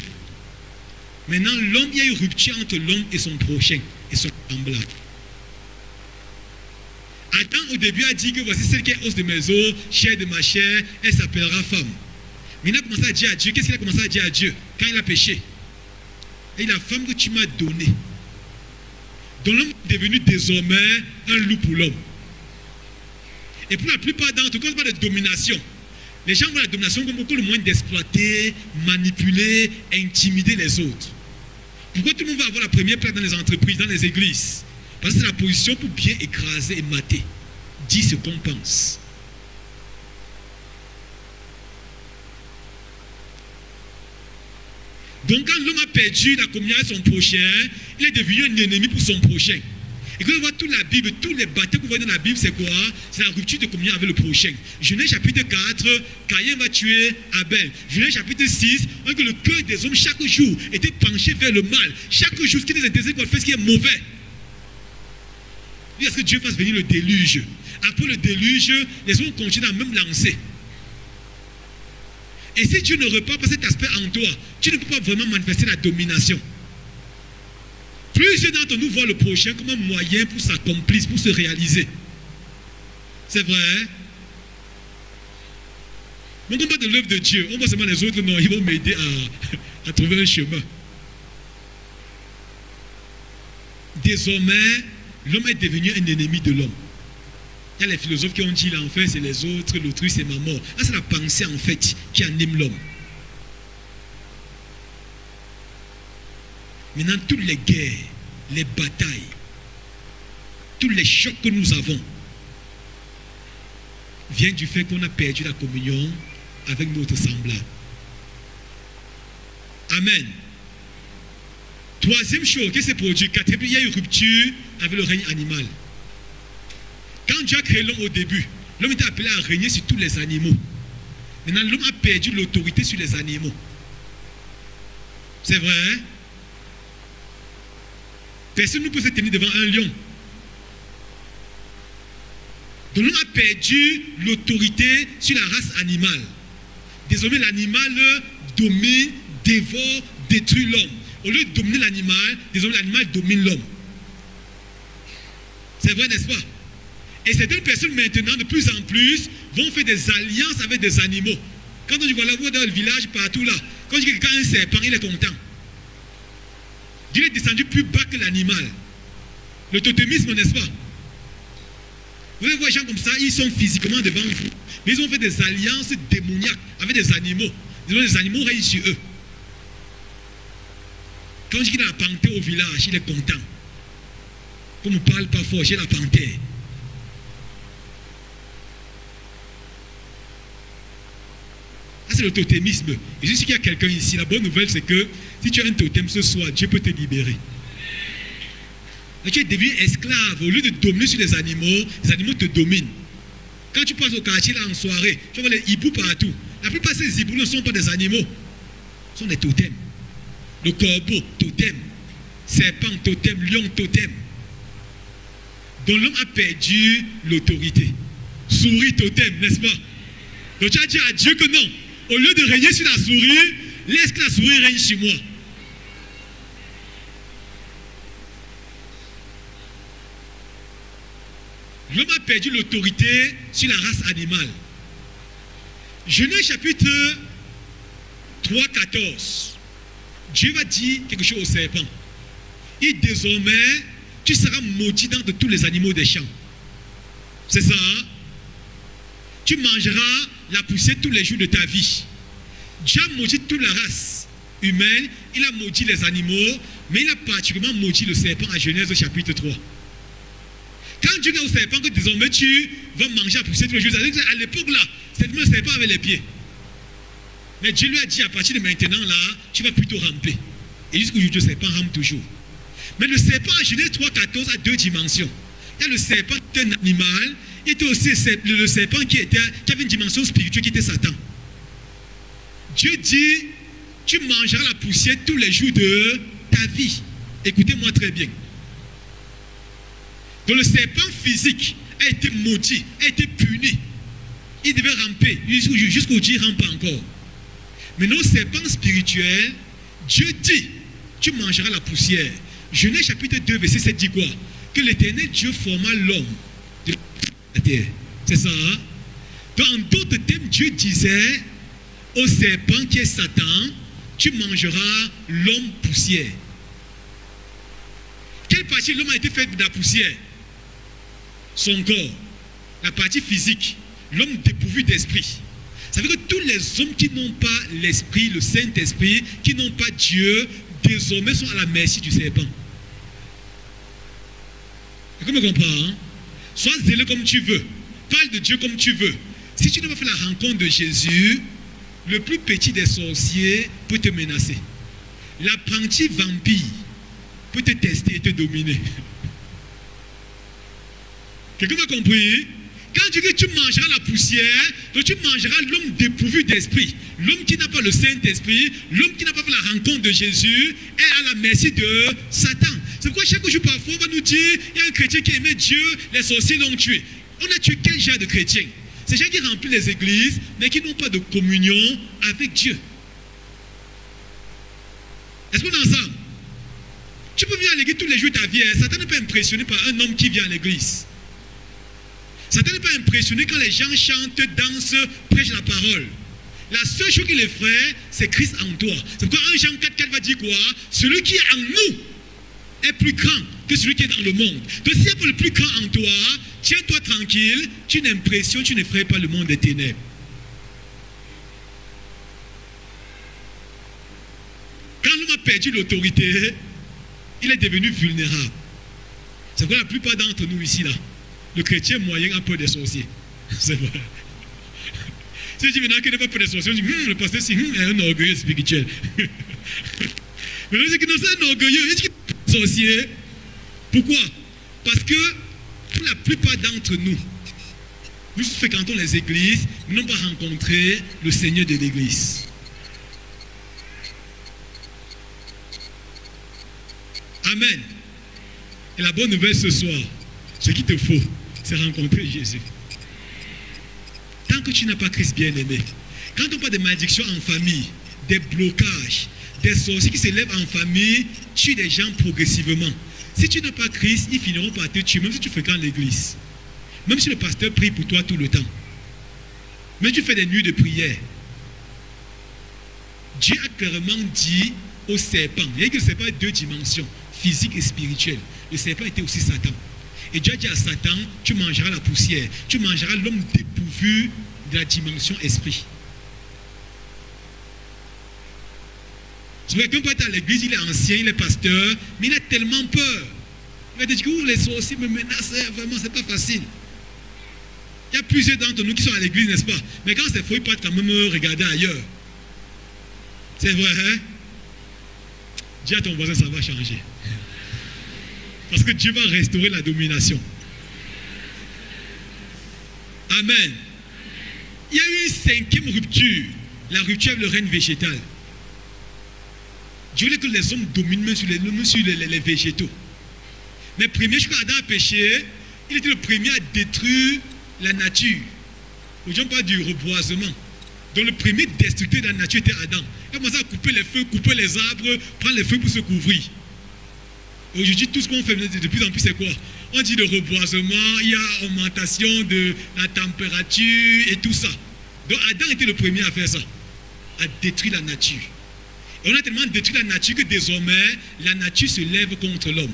Maintenant, l'homme, il y a une rupture entre l'homme et son prochain, et son semblable. Adam, au début, a dit que voici celle qui est os de mes os, chair de ma chair, elle s'appellera femme. Mais il a commencé à dire à Dieu, qu'est-ce qu'il a commencé à dire à Dieu quand il a péché? Et la femme que tu m'as donnée. Donc l'homme est devenu désormais un loup pour l'homme. Et pour la plupart d'entre eux, quand on parle de domination, les gens voient la domination comme beaucoup le moyen d'exploiter, manipuler, intimider les autres. Pourquoi tout le monde va avoir la première place dans les entreprises, dans les églises? Parce que c'est la position pour bien écraser et mater. Dit ce qu'on pense. Donc quand l'homme a perdu la communion avec son prochain, il est devenu un ennemi pour son prochain. Et quand on voit toute la Bible, tous les batailles que vous voyez dans la Bible, c'est quoi? C'est la rupture de communion avec le prochain. Genèse chapitre 4, Caïn va tuer Abel. Genèse chapitre 6, on voit que le cœur des hommes chaque jour était penché vers le mal. Chaque jour, ce qui les intéressait qu'on fait ce qui est mauvais. Est-ce que Dieu fasse venir le déluge? Après le déluge, les hommes continuent à même lancer. Et si Dieu ne repart pas cet aspect en toi, tu ne peux pas vraiment manifester la domination. Plusieurs d'entre nous voient le prochain comme un moyen pour s'accomplir, pour se réaliser. C'est vrai. Mais on parle de l'œuvre de Dieu. On voit seulement les autres, non, ils vont m'aider à trouver un chemin. Désormais, l'homme est devenu un ennemi de l'homme. Il y a les philosophes qui ont dit l'enfer c'est les autres, l'autrui c'est ma mort. Là, c'est la pensée en fait qui anime l'homme. Maintenant, toutes les guerres, les batailles, tous les chocs que nous avons viennent du fait qu'on a perdu la communion avec notre semblable. Amen. Troisième chose qui s'est produite, quatrième, il y a une rupture avec le règne animal. Quand Dieu a créé l'homme au début, l'homme était appelé à régner sur tous les animaux. Maintenant, l'homme a perdu l'autorité sur les animaux. C'est vrai, hein? Personne ne peut se tenir devant un lion. Donc l'homme a perdu l'autorité sur la race animale. Désormais, l'animal domine, dévore, détruit l'homme. Au lieu de dominer l'animal, désormais l'animal domine l'homme. C'est vrai, n'est-ce pas? Et certaines personnes maintenant, de plus en plus, vont faire des alliances avec des animaux. Quand on voit la voix dans le village, partout là, quand je dis que quelqu'un a un serpent, il est content. Dieu est descendu plus bas que l'animal. Le totémisme, n'est-ce pas? Vous allez voir des gens comme ça, ils sont physiquement devant vous. Mais ils ont fait des alliances démoniaques avec des animaux. Les animaux règnent sur eux. Quand je dis qu'il a la panthère au village, il est content. Comme on ne parle pas fort, j'ai la panthère. C'est le totémisme. Et je sais qu'il y a quelqu'un ici. La bonne nouvelle, c'est que si tu as un totem ce soir, Dieu peut te libérer. Mais tu es devenu esclave. Au lieu de dominer sur les animaux te dominent. Quand tu passes au quartier là en soirée, tu vois les hiboux partout. La plupart de ces hiboux ne sont pas des animaux. Ce sont des totems. Le corbeau, totem. Serpent, totem. Lion, totem. Donc l'homme a perdu l'autorité. Souris, totem, n'est-ce pas? Donc tu as dit à Dieu que non. Au lieu de régner sur la souris, laisse que la souris règne sur moi. L'homme a perdu l'autorité sur la race animale. Genèse chapitre 3, 14. Dieu va dire quelque chose au serpent. Et désormais, tu seras maudit dans de tous les animaux des champs. C'est ça, hein? Tu mangeras la poussière tous les jours de ta vie. Dieu a maudit toute la race humaine, il a maudit les animaux, mais il a particulièrement maudit le serpent à Genèse chapitre 3. Quand Dieu dit au serpent que désormais tu vas manger la poussière tous les jours, à l'époque là, c'est le serpent avec les pieds. Mais Dieu lui a dit à partir de maintenant là, tu vas plutôt ramper. Et jusqu'aujourd'hui, le serpent rampe toujours. Mais le serpent à Genèse 3, 14 a deux dimensions. Il y a le serpent qui est un animal. Il était aussi le serpent qui avait une dimension spirituelle qui était Satan. Dieu dit, tu mangeras la poussière tous les jours de ta vie. Écoutez-moi très bien. Donc le serpent physique a été maudit, a été puni. Il devait ramper. Jusqu'aujourd'hui, il ne rampe pas encore. Mais le serpent spirituel, Dieu dit, tu mangeras la poussière. Genèse chapitre 2, verset 7 dit quoi? Que l'Éternel Dieu forma l'homme de la terre. C'est ça, hein? Donc, en d'autres termes, Dieu disait au serpent qui est Satan, tu mangeras l'homme poussière. Quelle partie de l'homme a été faite de la poussière? Son corps. la partie physique, l'homme dépourvu d'esprit. Ça veut dire que tous les hommes qui n'ont pas l'esprit, le Saint-Esprit, qui n'ont pas Dieu, désormais sont à la merci du serpent. Est-ce que tu comprends, hein? Sois zélé comme tu veux. Parle de Dieu comme tu veux. Si tu n'as pas fait la rencontre de Jésus, le plus petit des sorciers peut te menacer. L'apprenti vampire peut te tester et te dominer. Quelqu'un m'a compris? Quand tu dis que tu mangeras la poussière, donc tu mangeras l'homme dépourvu d'esprit. L'homme qui n'a pas le Saint-Esprit, l'homme qui n'a pas fait la rencontre de Jésus, est à la merci de Satan. C'est pourquoi chaque jour, parfois, on va nous dire, il y a un chrétien qui aimait Dieu, les sorciers l'ont tué. On a tué quel genre de chrétiens? Ces gens qui remplissent les églises, mais qui n'ont pas de communion avec Dieu. Est-ce qu'on est ensemble? Tu peux venir à l'église tous les jours de ta vie. Satan n'est pas impressionné par un homme qui vient à l'église. Satan n'est pas impressionné quand les gens chantent, dansent, prêchent la parole. La seule chose qu'il les ferait, c'est Christ en toi. C'est pourquoi 1 Jean 4,4 va dire quoi? Celui qui est en nous est plus grand que celui qui est dans le monde. Donc s'il n'y a pas le plus grand en toi, tiens-toi tranquille, tu as l'impression, tu ne ferais pas le monde des ténèbres. Quand l'homme a perdu l'autorité, il est devenu vulnérable. C'est pourquoi la plupart d'entre nous ici, là, le chrétien moyen a peur des sorciers. C'est vrai. Si tu dis maintenant qu'il n'a pas peur des sorciers, on dit, le pasteur, c'est un orgueilleux spirituel. Mais on dit que non, c'est un orgueilleux. Il dit qu'il n'est pas sorcier. Pourquoi? Parce que pour la plupart d'entre nous, nous fréquentons les églises, nous n'avons pas rencontré le Seigneur de l'église. Amen. Et la bonne nouvelle ce soir, ce qu'il te faut, c'est rencontrer Jésus. Tant que tu n'as pas Christ bien-aimé, quand on parle de malédiction en famille, des blocages, des sorciers qui se lèvent en famille, tuent des gens progressivement. Si tu n'as pas Christ, ils finiront par te tuer, même si tu fréquentes l'église. Même si le pasteur prie pour toi tout le temps. Même si tu fais des nuits de prière. Dieu a clairement dit au serpent, il y a que le serpent a deux dimensions, physique et spirituelle. Le serpent était aussi Satan. Et Dieu a dit à Satan, tu mangeras la poussière, tu mangeras l'homme dépourvu de la dimension esprit. C'est vrai qu'un prêtre à l'église, il est ancien, il est pasteur, mais il a tellement peur. Il va te dire que les sorciers me menacent, vraiment, c'est pas facile. Il y a plusieurs d'entre nous qui sont à l'église, n'est-ce pas? Mais quand c'est faux, ils partent quand même regarder ailleurs. C'est vrai, hein? Dis à ton voisin, ça va changer. Parce que Dieu va restaurer la domination. Amen. Il y a eu une cinquième rupture, la rupture avec le règne végétal. Dieu voulait que les hommes dominent même sur les végétaux. Mais premier, je crois qu'Adam a péché, il était le premier à détruire la nature. Aujourd'hui, on parle du reboisement. Donc le premier destructeur de la nature était Adam. Il a commencé à couper les feux, couper les arbres, prendre les feux pour se couvrir. Aujourd'hui, tout ce qu'on fait de plus en plus, c'est quoi? On dit le reboisement, il y a augmentation de la température et tout ça. Donc Adam était le premier à faire ça, à détruire la nature. Et on a tellement détruit la nature que désormais, la nature se lève contre l'homme.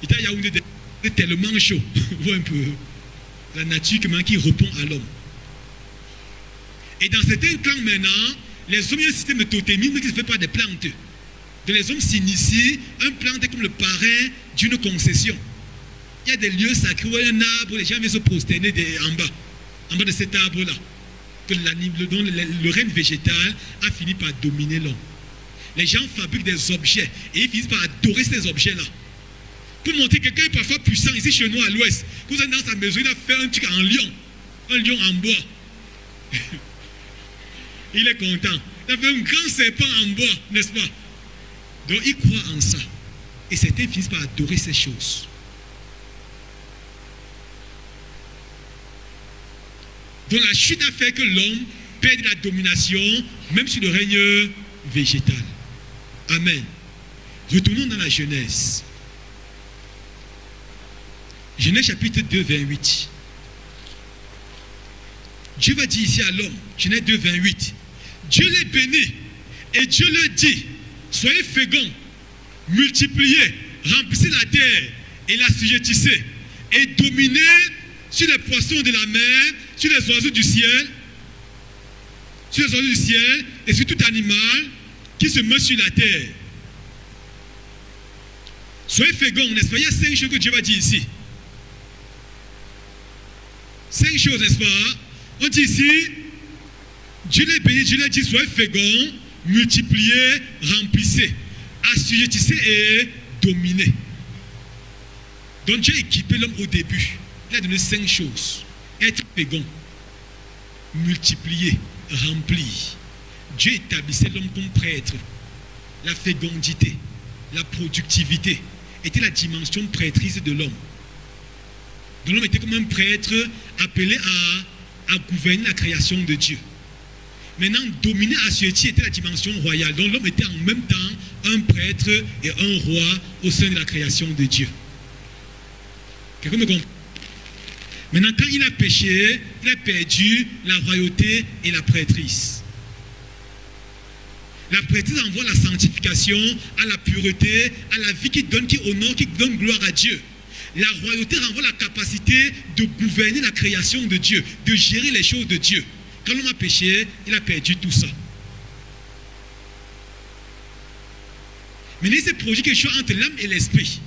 Il y a tellement chaud, vois un peu, la nature qui répond à l'homme. Et dans certains clans maintenant, les hommes ont un système de totémisme qui se fait par des plantes. Donc les hommes s'initient, un plante est comme le parrain d'une concession. Il y a des lieux sacrés où il y a un arbre, les gens viennent se prosterner en bas de cet arbre-là. Dont le règne végétal a fini par dominer l'homme. Les gens fabriquent des objets et ils finissent par adorer ces objets-là. Pour montrer que quelqu'un est parfois puissant, ici chez nous à l'ouest, quand vous êtes dans sa maison, il a fait un truc en lion, un lion en bois. Il est content. Il a fait un grand serpent en bois, n'est-ce pas? Donc il croit en ça. Et certains finissent par adorer ces choses. Donc la chute a fait que l'homme perd la domination, même sur le règne végétal. Amen. Retournons dans la Genèse. Genèse chapitre 2, 28. Dieu va dire ici à l'homme, Genèse 2, 28. Dieu les bénit et Dieu leur dit, soyez féconds, multipliez, remplissez la terre et la sujettissez et dominez sur les poissons de la mer, sur les oiseaux du ciel, et sur tout animal qui se meut sur la terre. Soyez féconds, n'est-ce pas? Il y a 5 choses que Dieu va dire ici. 5 choses, n'est-ce pas? On dit ici, Dieu les bénit, Dieu les dit, soyez féconds, multipliez, remplissez, assujettissez et dominez. Donc Dieu a équipé l'homme au début. Il a donné 5 choses. Être fécond, multiplier, remplir. Dieu établissait l'homme comme prêtre. La fécondité, la productivité était la dimension prêtrise de l'homme. Donc l'homme était comme un prêtre appelé à gouverner la création de Dieu. Maintenant, dominer, assujettir était la dimension royale. Donc l'homme était en même temps un prêtre et un roi au sein de la création de Dieu. Quelqu'un me comprend? Maintenant, quand il a péché, il a perdu la royauté et la prêtrise. La prêtrise envoie la sanctification, à la pureté, à la vie qui honore, qui donne gloire à Dieu. La royauté renvoie la capacité de gouverner la création de Dieu, de gérer les choses de Dieu. Quand l'homme a péché, il a perdu tout ça. Mais il s'est produit quelque chose entre l'âme et l'esprit.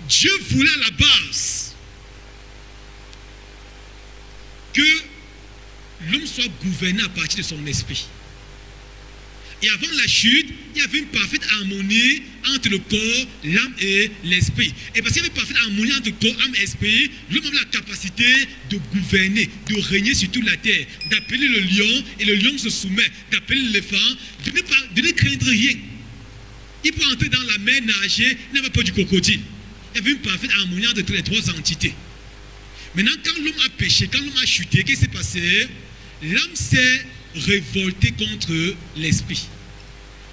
Dieu voulait à la base que l'homme soit gouverné à partir de son esprit. Et avant la chute, il y avait une parfaite harmonie entre le corps, l'âme et l'esprit. Et parce qu'il y avait une parfaite harmonie entre le corps, l'âme et l'esprit, l'homme avait la capacité de gouverner, de régner sur toute la terre, d'appeler le lion et le lion se soumet, d'appeler l'éléphant, de ne craindre rien. Il peut entrer dans la mer, nager, il n'avait pas peur du crocodile. Il y avait une parfaite harmonie entre les 3 entités. Maintenant, quand l'homme a péché, quand l'homme a chuté, qu'est-ce qui s'est passé? L'âme s'est révoltée contre l'esprit.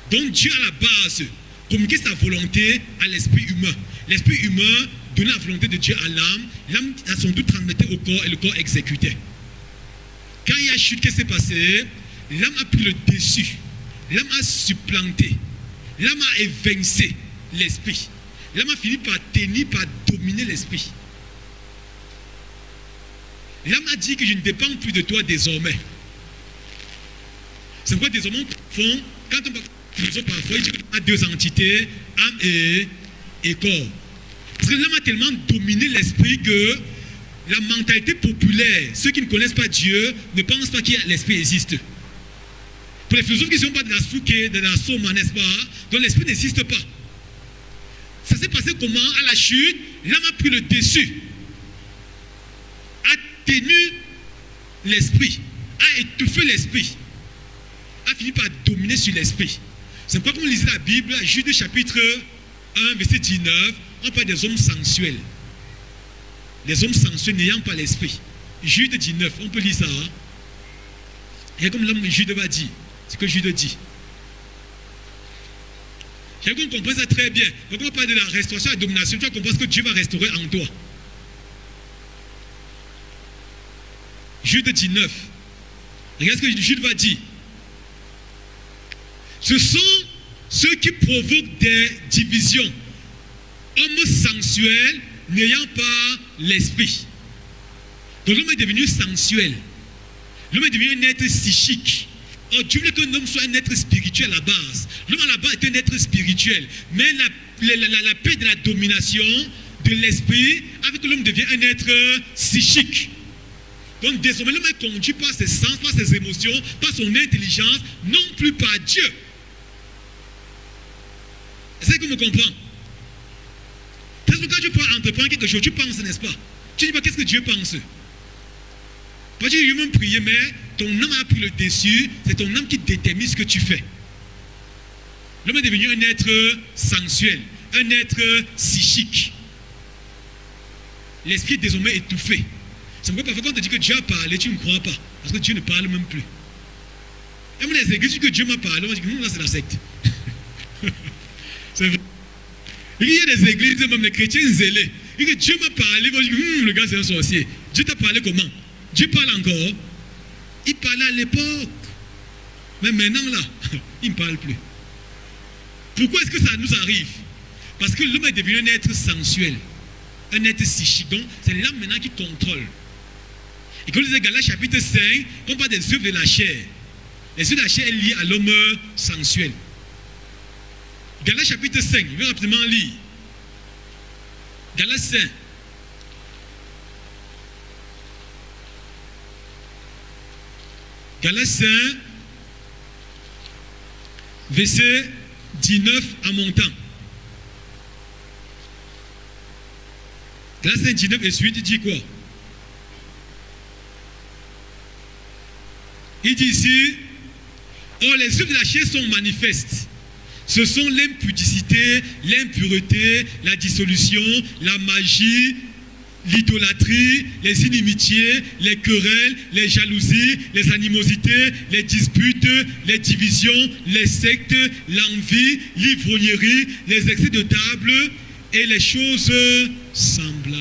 Donc Dieu à la base communiquait sa volonté à l'esprit humain. L'esprit humain donnait la volonté de Dieu à l'âme. L'âme à son tour transmettait au corps et le corps exécutait. Quand il y a chute, qu'est-ce qui s'est passé? L'âme a pris le dessus. L'âme a supplanté. L'âme a évincé l'esprit. L'âme a fini par tenir, par dominer l'esprit. L'âme a dit que je ne dépends plus de toi désormais. C'est pourquoi désormais on confond, quand on parle parfois, il dit qu'on a 2 entités, âme et corps. Parce que l'âme a tellement dominé l'esprit que la mentalité populaire, ceux qui ne connaissent pas Dieu, ne pensent pas que l'esprit existe. Pour les philosophes qui ne sont pas de la Souke, de la Soma, n'est-ce pas? Donc l'esprit n'existe pas. Ça s'est passé comment? À la chute, l'âme a pris le dessus, a tenu l'esprit, a étouffé l'esprit, a fini par dominer sur l'esprit. C'est pourquoi, quand on lisait la Bible, Jude chapitre 1, verset 19, on parle des hommes sensuels. Les hommes sensuels n'ayant pas l'esprit. Jude 19, on peut lire ça. Hein? Et comme l'homme Jude va dire, c'est ce que Jude dit. Quelqu'un comprend ça très bien. Quand on parle de la restauration et de la domination, tu vas comprendre ce que Dieu va restaurer en toi. Jude 19. Regarde ce que Jude va dire. Ce sont ceux qui provoquent des divisions, hommes sensuels n'ayant pas l'esprit. Donc l'homme est devenu sensuel. L'homme est devenu un être psychique. Or, Dieu voulait qu'un homme soit un être spirituel à la base. L'homme à la base est un être spirituel. Mais la paix de la domination de l'esprit a fait que l'homme devient un être psychique. Donc désormais l'homme est conduit par ses sens, par ses émotions, par son intelligence, non plus par Dieu. Est-ce que vous me comprenez? Parce que quand tu peux entreprendre quelque chose, tu penses, n'est-ce pas? Tu dis pas qu'est-ce que Dieu pense. Pas tu veux même prier, mais ton âme a pris le dessus, c'est ton âme qui détermine ce que tu fais. L'homme est devenu un être sensuel, un être psychique. L'esprit est désormais étouffé. C'est pourquoi parfois quand on te dit que Dieu a parlé, tu ne crois pas. Parce que Dieu ne parle même plus. Et même les églises que Dieu m'a parlé, on dit que non, là c'est la secte. C'est vrai. Il y a des églises, même les chrétiens zélés. Et que Dieu m'a parlé, moi je dis, le gars c'est un sorcier. Dieu t'a parlé comment? Dieu parle encore. Il parlait à l'époque. Mais maintenant là, il ne parle plus. Pourquoi est-ce que ça nous arrive? Parce que l'homme est devenu un être sensuel. Un être psychique. Donc c'est l'âme maintenant qui contrôle. Et quand on disait Galates chapitre 5, on parle des œuvres de la chair. Les œuvres de la chair sont liées à l'homme sensuel. Galates chapitre 5, je vais rapidement lire. Galates 5. Galates 5, verset 19 en montant. Galates 5, 19 et suite, il dit quoi? Il dit ici, or les œuvres de la chair sont manifestes. Ce sont l'impudicité, l'impureté, la dissolution, la magie, l'idolâtrie, les inimitiés, les querelles, les jalousies, les animosités, les disputes, les divisions, les sectes, l'envie, l'ivrognerie, les excès de table et les choses semblables.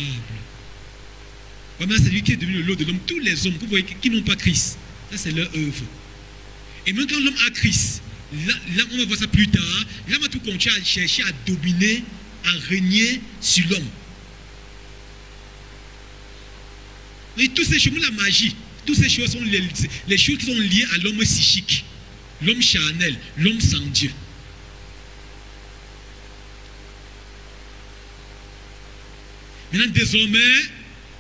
Vraiment, c'est lui qui est devenu le lot de l'homme. Tous les hommes que vous voyez qui n'ont pas Christ, ça c'est leur œuvre. Et même quand l'homme a Christ, là on va voir ça plus tard, là on va tout continuer à chercher à dominer, à régner sur l'homme. Et toutes ces choses, la magie, toutes ces choses sont les choses qui sont liées à l'homme psychique, l'homme charnel, l'homme sans Dieu. Maintenant, désormais,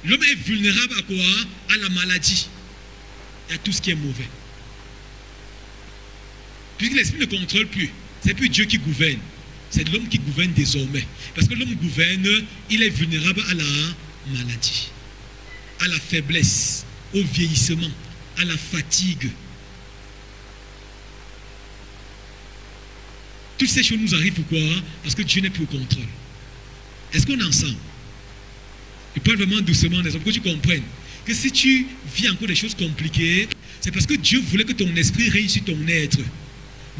l'homme est vulnérable à quoi? À la maladie et à tout ce qui est mauvais. Puisque l'esprit ne contrôle plus, c'est plus Dieu qui gouverne, c'est l'homme qui gouverne désormais. Parce que l'homme gouverne, il est vulnérable à la maladie, à la faiblesse, au vieillissement, à la fatigue. Toutes ces choses nous arrivent pourquoi? Parce que Dieu n'est plus au contrôle. Est-ce qu'on est ensemble? Je parle vraiment doucement des hommes, pour que tu comprennes que si tu vis encore des choses compliquées, c'est parce que Dieu voulait que ton esprit règne sur ton être.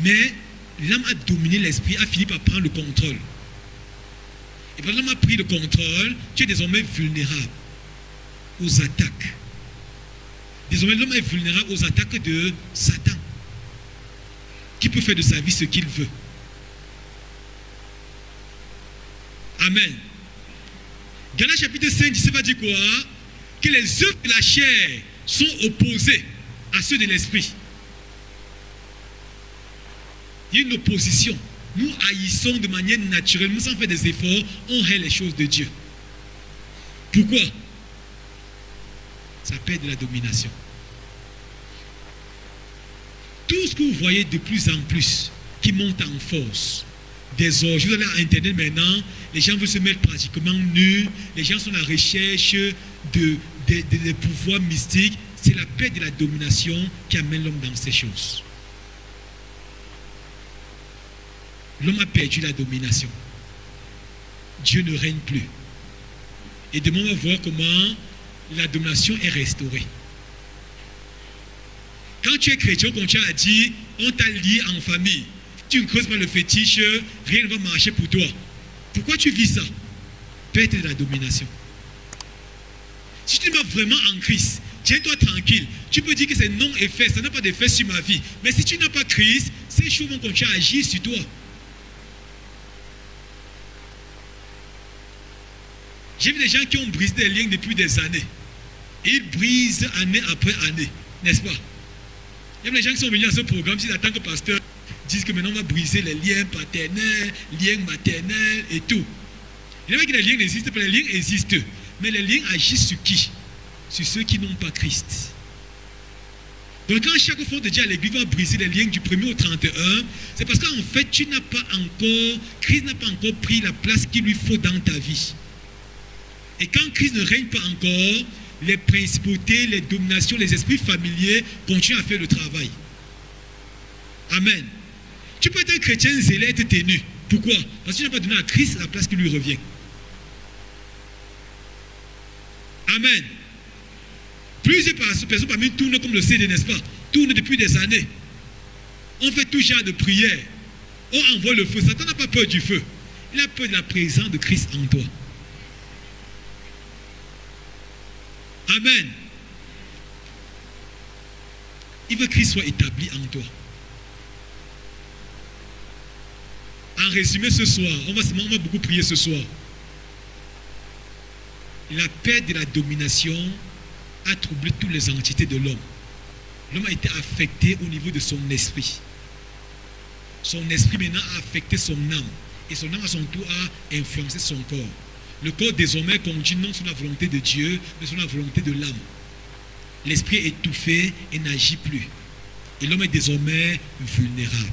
Mais l'âme a dominé l'esprit, a fini par prendre le contrôle. Et quand l'âme a pris le contrôle, tu es désormais vulnérable aux attaques. Désormais, l'homme est vulnérable aux attaques de Satan, qui peut faire de sa vie ce qu'il veut. Amen. Galates chapitre 5, ça va dire quoi? Que les œuvres de la chair sont opposées à ceux de l'esprit. Il y a une opposition. Nous haïssons de manière naturelle, nous sans faire des efforts, on hait les choses de Dieu. Pourquoi? Ça perd de la domination. Tout ce que vous voyez de plus en plus qui monte en force, des orgies, vous allez à Internet maintenant, les gens veulent se mettre pratiquement nus, les gens sont à la recherche de pouvoirs mystiques. C'est la perte de la domination qui amène l'homme dans ces choses. L'homme a perdu la domination. Dieu ne règne plus. Et demain, on va voir comment la domination est restaurée. Quand tu es chrétien, quand tu as dit, on t'a lié en famille, tu ne creuses pas le fétiche, rien ne va marcher pour toi. Pourquoi tu vis ça? Perte de la domination. Si tu n'es pas vraiment en Christ, tiens-toi tranquille. Tu peux dire que c'est non effet, ça n'a pas d'effet sur ma vie. Mais si tu n'as pas Christ, ces choses vont continuer à agir sur toi. J'ai vu des gens qui ont brisé des liens depuis des années. Et ils brisent année après année, n'est-ce pas? Il y a des gens qui sont venus à ce programme, s'ils attendent que le pasteur dise que maintenant on va briser les liens paternels, liens maternels et tout. Il y a que les liens n'existent pas, les liens existent. Mais les liens agissent sur qui? Sur ceux qui n'ont pas Christ. Donc quand chaque fois de Dieu à l'église va briser les liens du 1er au 31, c'est parce qu'en fait tu n'as pas encore, Christ n'a pas encore pris la place qu'il lui faut dans ta vie. Et quand Christ ne règne pas encore, les principautés, les dominations, les esprits familiers continuent à faire le travail. Amen. Tu peux être un chrétien zélé, être tenu. Pourquoi? Parce que tu n'as pas donné à Christ la place qui lui revient. Amen. Plusieurs personnes parmi nous tournent comme le CD, n'est-ce pas? Tournent depuis des années. On fait tout genre de prières. On envoie le feu. Satan n'a pas peur du feu. Il a peur de la présence de Christ en toi. Amen. Il veut que Christ soit établi en toi. En résumé, ce soir, on va beaucoup prier ce soir. La perte de la domination a troublé toutes les entités de l'homme. L'homme a été affecté au niveau de son esprit. Son esprit maintenant a affecté son âme. Et son âme à son tour a influencé son corps. Le corps désormais conduit non sous la volonté de Dieu, mais sous la volonté de l'âme. L'esprit est étouffé et n'agit plus. Et l'homme est désormais vulnérable.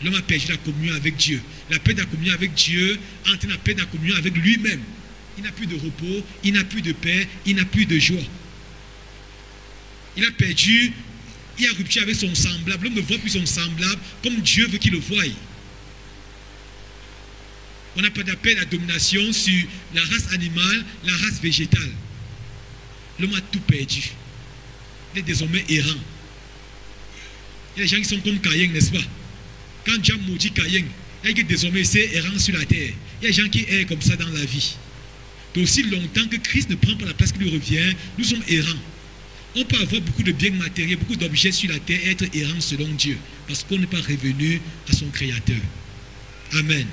L'homme a perdu la communion avec Dieu. La paix de la communion avec Dieu entraîne la paix de la communion avec lui-même. Il n'a plus de repos, il n'a plus de paix, il n'a plus de joie. Il a perdu, il a rupture avec son semblable. L'homme ne voit plus son semblable comme Dieu veut qu'il le voie. On n'a pas de paix, la domination sur la race animale, la race végétale. L'homme a tout perdu. Il est désormais errant. Il y a des gens qui sont comme Caïn, n'est-ce pas? Quand Dieu maudit Caïn, il y a qui désormais c'est errant sur la terre. Il y a des gens qui errent comme ça dans la vie. Donc, aussi longtemps que Christ ne prend pas la place qui lui revient, nous sommes errants. On peut avoir beaucoup de biens matériels, beaucoup d'objets sur la terre et être errant selon Dieu, parce qu'on n'est pas revenu à son Créateur. Amen.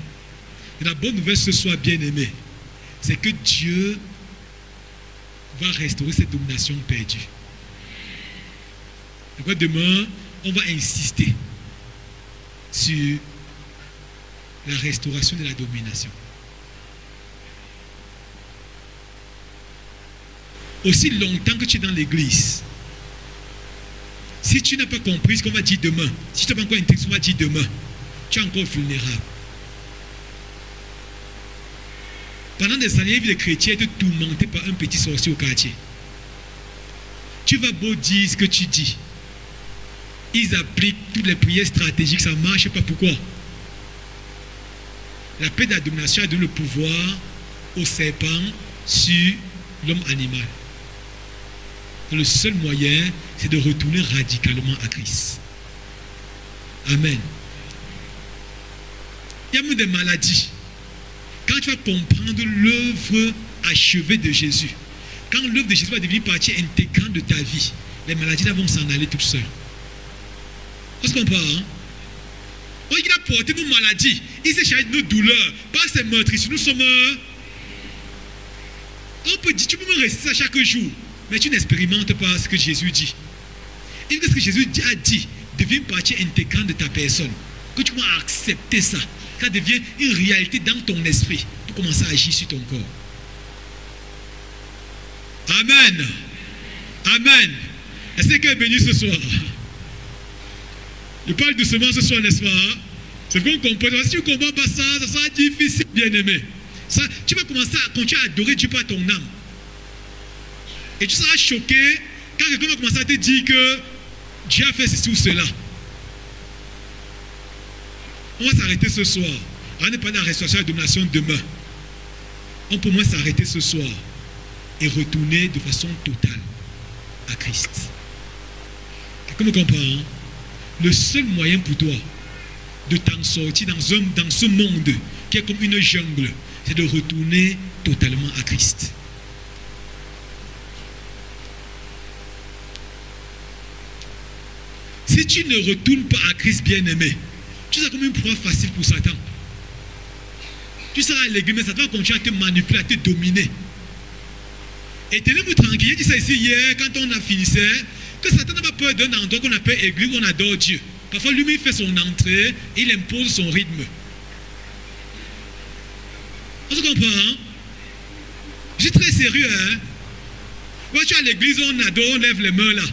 Et la bonne nouvelle ce soir, bien-aimé, c'est que Dieu va restaurer cette domination perdue. Donc demain, on va insister sur la restauration de la domination. Aussi longtemps que tu es dans l'église, si tu n'as pas compris ce qu'on va dire demain, si tu n'as pas encore intégré ce qu'on va dire demain, tu es encore vulnérable. Pendant des années, les chrétiens étaient tourmentés par un petit sorcier au quartier. Tu vas beau dire ce que tu dis. Ils appliquent toutes les prières stratégiques, ça ne marche pas. Pourquoi? La paix de la domination a donné le pouvoir au serpent sur l'homme animal. Le seul moyen, c'est de retourner radicalement à Christ. Amen. Il y a même des maladies. Quand tu vas comprendre l'œuvre achevée de Jésus, quand l'œuvre de Jésus va devenir partie intégrante de ta vie, les maladies là vont s'en aller toutes seules. On se comprend, hein? Oh, il a porté nos maladies, il s'est chargé de nos douleurs, par ses meurtrissures. Nous sommes. On peut dire, tu peux me réciter ça chaque jour, mais tu n'expérimentes pas ce que Jésus dit. Et ce que Jésus a dit devient une partie intégrante de ta personne. Que tu vas accepter ça. Ça devient une réalité dans ton esprit pour commencer à agir sur ton corps. Amen. Amen. Est-ce que est béni ce soir? Je parle doucement ce soir, n'est-ce pas? C'est qu'on comprend. Si tu ne comprends pas ça, ça sera difficile, bien-aimé. Ça, tu vas commencer à continuer à adorer Dieu par ton âme. Et tu seras choqué quand quelqu'un va commencer à te dire que Dieu a fait ceci ou cela. On va s'arrêter ce soir. On n'est pas dans la restauration et la domination demain. On peut moins s'arrêter ce soir et retourner de façon totale à Christ. Quelqu'un me comprend, hein? Le seul moyen pour toi de t'en sortir dans ce monde qui est comme une jungle, c'est de retourner totalement à Christ. Si tu ne retournes pas à Christ, bien-aimé, tu seras comme une proie facile pour Satan. Tu seras à l'église, mais Satan va continuer à te manipuler, à te dominer. Et tenez-vous tranquille, j'ai dit ça ici hier, quand on a finissé, que Satan n'a pas peur d'un endroit qu'on appelle église où on adore Dieu. Parfois, lui-même fait son entrée et il impose son rythme. On se comprend, hein? Je suis très sérieux, hein? Quand tu es à l'église, on adore, on lève les mains là.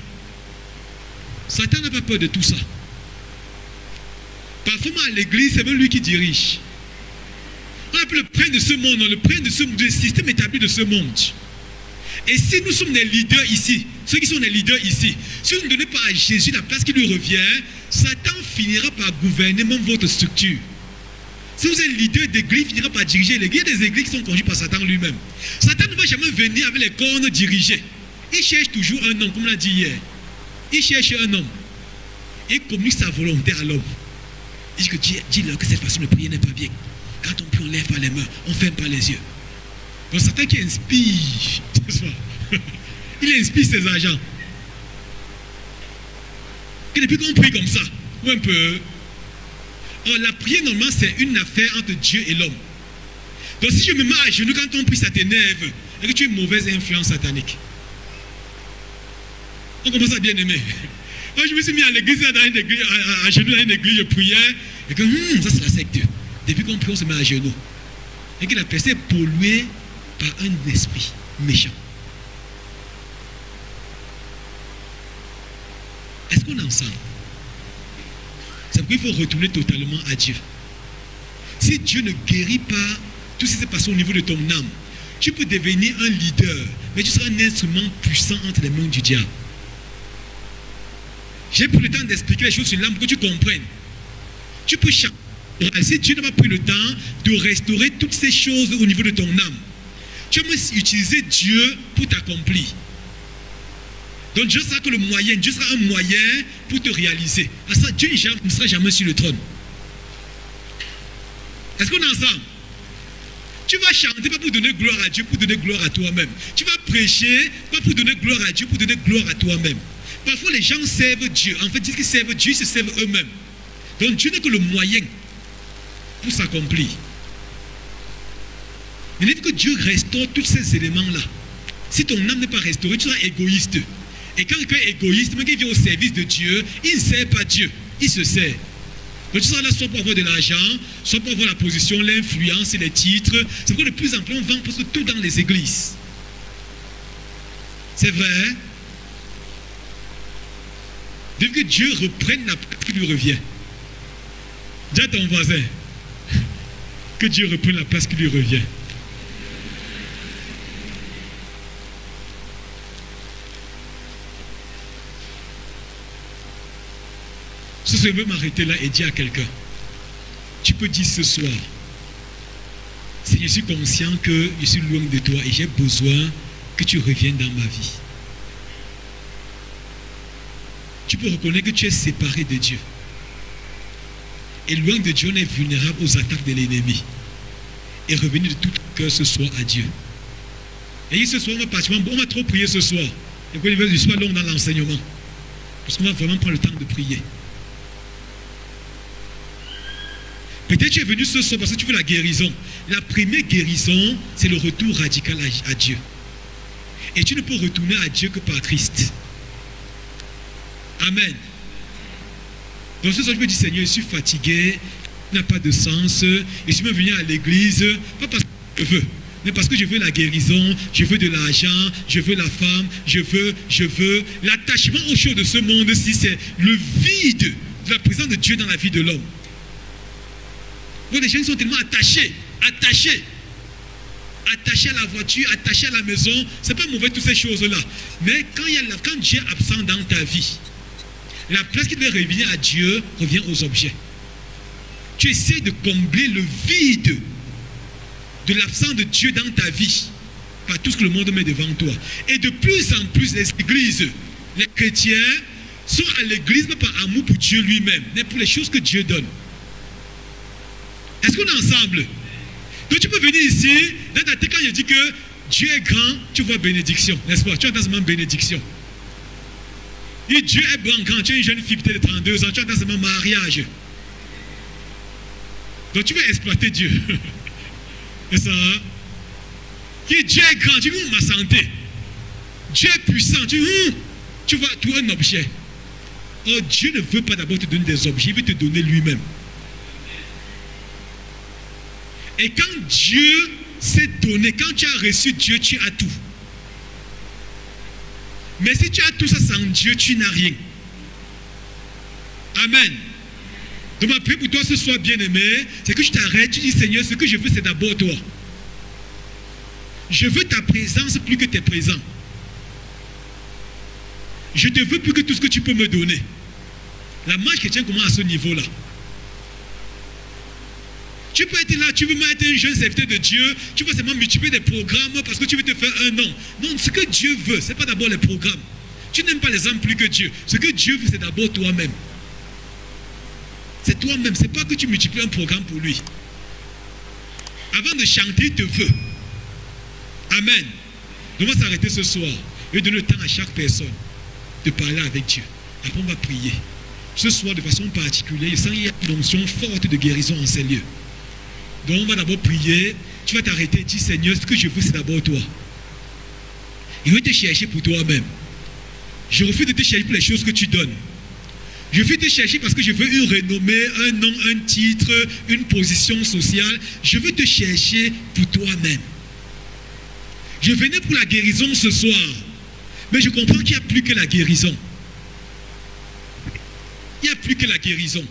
Satan n'a pas peur de tout ça. Parfois, à l'église, c'est même lui qui dirige. On appelle le prince de ce monde, le prince du système établi de ce monde. Et si nous sommes des leaders ici, ceux qui sont des leaders ici, si vous ne donnez pas à Jésus la place qui lui revient, Satan finira par gouverner même votre structure. Si vous êtes leader d'église, il finira par diriger l'église. Il y a des églises qui sont conduites par Satan lui-même. Satan ne va jamais venir avec les cornes dirigées. Il cherche toujours un homme, comme on l'a dit hier. Il cherche un homme. Il communique sa volonté à l'homme. Il dit que dis-leur que cette façon de prier n'est pas bien. Quand on prie, on ne lève pas les mains, on ne ferme pas les yeux. Donc Satan qui inspire, il inspire ses agents. Et depuis qu'on prie comme ça, ou un peu, la prière normalement c'est une affaire entre Dieu et l'homme. Donc si je me mets à genoux quand on prie, ça t'énerve, et que tu es une mauvaise influence satanique. On commence à bien aimer. Moi, je me suis mis à l'église, à genoux dans une église, je priais. Et que ça c'est la secte. Depuis qu'on prie, on se met à genoux. Et que la personne est polluée par un esprit méchant. Est-ce qu'on est ensemble? C'est pourquoi il faut retourner totalement à Dieu. Si Dieu ne guérit pas tout ce qui s'est passé au niveau de ton âme, tu peux devenir un leader, mais tu seras un instrument puissant entre les mains du diable. J'ai pris le temps d'expliquer les choses sur l'âme pour que tu comprennes. Tu peux changer. Si Dieu n'a pas pris le temps de restaurer toutes ces choses au niveau de ton âme, tu vas utiliser Dieu pour t'accomplir. Donc Dieu sera que le moyen, Dieu sera un moyen pour te réaliser. Parce que Dieu ne sera jamais sur le trône. Est-ce qu'on est ensemble? Tu vas chanter pas pour donner gloire à Dieu, pour donner gloire à toi-même. Tu vas prêcher pas pour donner gloire à Dieu, pour donner gloire à toi-même. Parfois les gens servent Dieu. En fait, ils disent qu'ils servent Dieu, ils se servent eux-mêmes. Donc Dieu n'est que le moyen pour s'accomplir. Il dit que Dieu restaure tous ces éléments-là. Si ton âme n'est pas restaurée, tu seras égoïste. Et quand quelqu'un est égoïste, même qu'il vient au service de Dieu, il ne sert pas Dieu, il se sert. Donc tu seras là soit pour avoir de l'argent, soit pour avoir la position, l'influence et les titres. C'est pourquoi de plus en plus on vend presque tout dans les églises. C'est vrai. Dès que Dieu reprenne la place qui lui revient. Dis à ton voisin que Dieu reprenne la place qui lui revient. Si je veux m'arrêter là et dire à quelqu'un, tu peux dire ce soir, si je suis conscient que je suis loin de toi et j'ai besoin que tu reviennes dans ma vie. Tu peux reconnaître que tu es séparé de Dieu. Et loin de Dieu, on est vulnérable aux attaques de l'ennemi. Et revenir de tout cœur ce soir à Dieu. Et ce soir, on va trop prier ce soir. Et qu'on je sois long dans l'enseignement. Parce qu'on va vraiment prendre le temps de prier. Peut-être tu es venu ce soir parce que tu veux la guérison. La première guérison, c'est le retour radical à Dieu. Et tu ne peux retourner à Dieu que par Christ. Amen. Donc ce soir, je me dis, Seigneur, je suis fatigué, ça n'a pas de sens. Je suis même venu à l'église, pas parce que je veux, mais parce que je veux la guérison, je veux de l'argent, je veux la femme, je veux. L'attachement aux choses de ce monde-ci, c'est le vide de la présence de Dieu dans la vie de l'homme. Donc les gens sont tellement attachés à la voiture, attachés à la maison. C'est pas mauvais toutes ces choses-là. Mais quand Dieu est absent dans ta vie, la place qui devait revenir à Dieu revient aux objets. Tu essaies de combler le vide de l'absence de Dieu dans ta vie par tout ce que le monde met devant toi. Et de plus en plus, les églises, les chrétiens sont à l'église non par amour pour Dieu lui-même, mais pour les choses que Dieu donne. Est-ce qu'on est ensemble? Donc tu peux venir ici, dans ta tête, quand je dis que Dieu est grand, tu vois bénédiction, n'est-ce pas? Tu entends seulement bénédiction. Et Dieu est bon quand tu es une jeune fille de 32 ans, tu entends seulement mariage. Donc tu veux exploiter Dieu. C'est ça. Et Dieu est grand, tu veux ma santé. Dieu est puissant, tu vois, tu es un objet. Oh, Dieu ne veut pas d'abord te donner des objets, il veut te donner lui-même. Et quand Dieu s'est donné, quand tu as reçu Dieu, tu as tout. Mais si tu as tout ça sans Dieu, tu n'as rien. Amen. Donc ma prière pour toi ce soir, bien-aimé, c'est que tu t'arrêtes, tu dis Seigneur, ce que je veux, c'est d'abord toi. Je veux ta présence plus que tes présents. Je te veux plus que tout ce que tu peux me donner. La marche chrétienne commence à ce niveau-là. Tu peux être là, tu veux même être un jeune serviteur de Dieu, tu vas seulement multiplier des programmes parce que tu veux te faire un nom. Non, ce que Dieu veut, ce n'est pas d'abord les programmes. Tu n'aimes pas les hommes plus que Dieu. Ce que Dieu veut, c'est d'abord toi-même. C'est toi-même, ce n'est pas que tu multiplies un programme pour lui. Avant de chanter, il te veut. Amen. Donc on va s'arrêter ce soir et donner le temps à chaque personne de parler avec Dieu. Après on va prier. Ce soir, de façon particulière, il sent qu'il y a une onction forte de guérison en ces lieux. Donc on va d'abord prier, tu vas t'arrêter et dire Seigneur, ce que je veux c'est d'abord toi. Il veut te chercher pour toi-même. Je refuse de te chercher pour les choses que tu donnes. Je veux te chercher parce que je veux une renommée, un nom, un titre, une position sociale. Je veux te chercher pour toi-même. Je venais pour la guérison ce soir, mais je comprends qu'il n'y a plus que la guérison. Il n'y a plus que la guérison.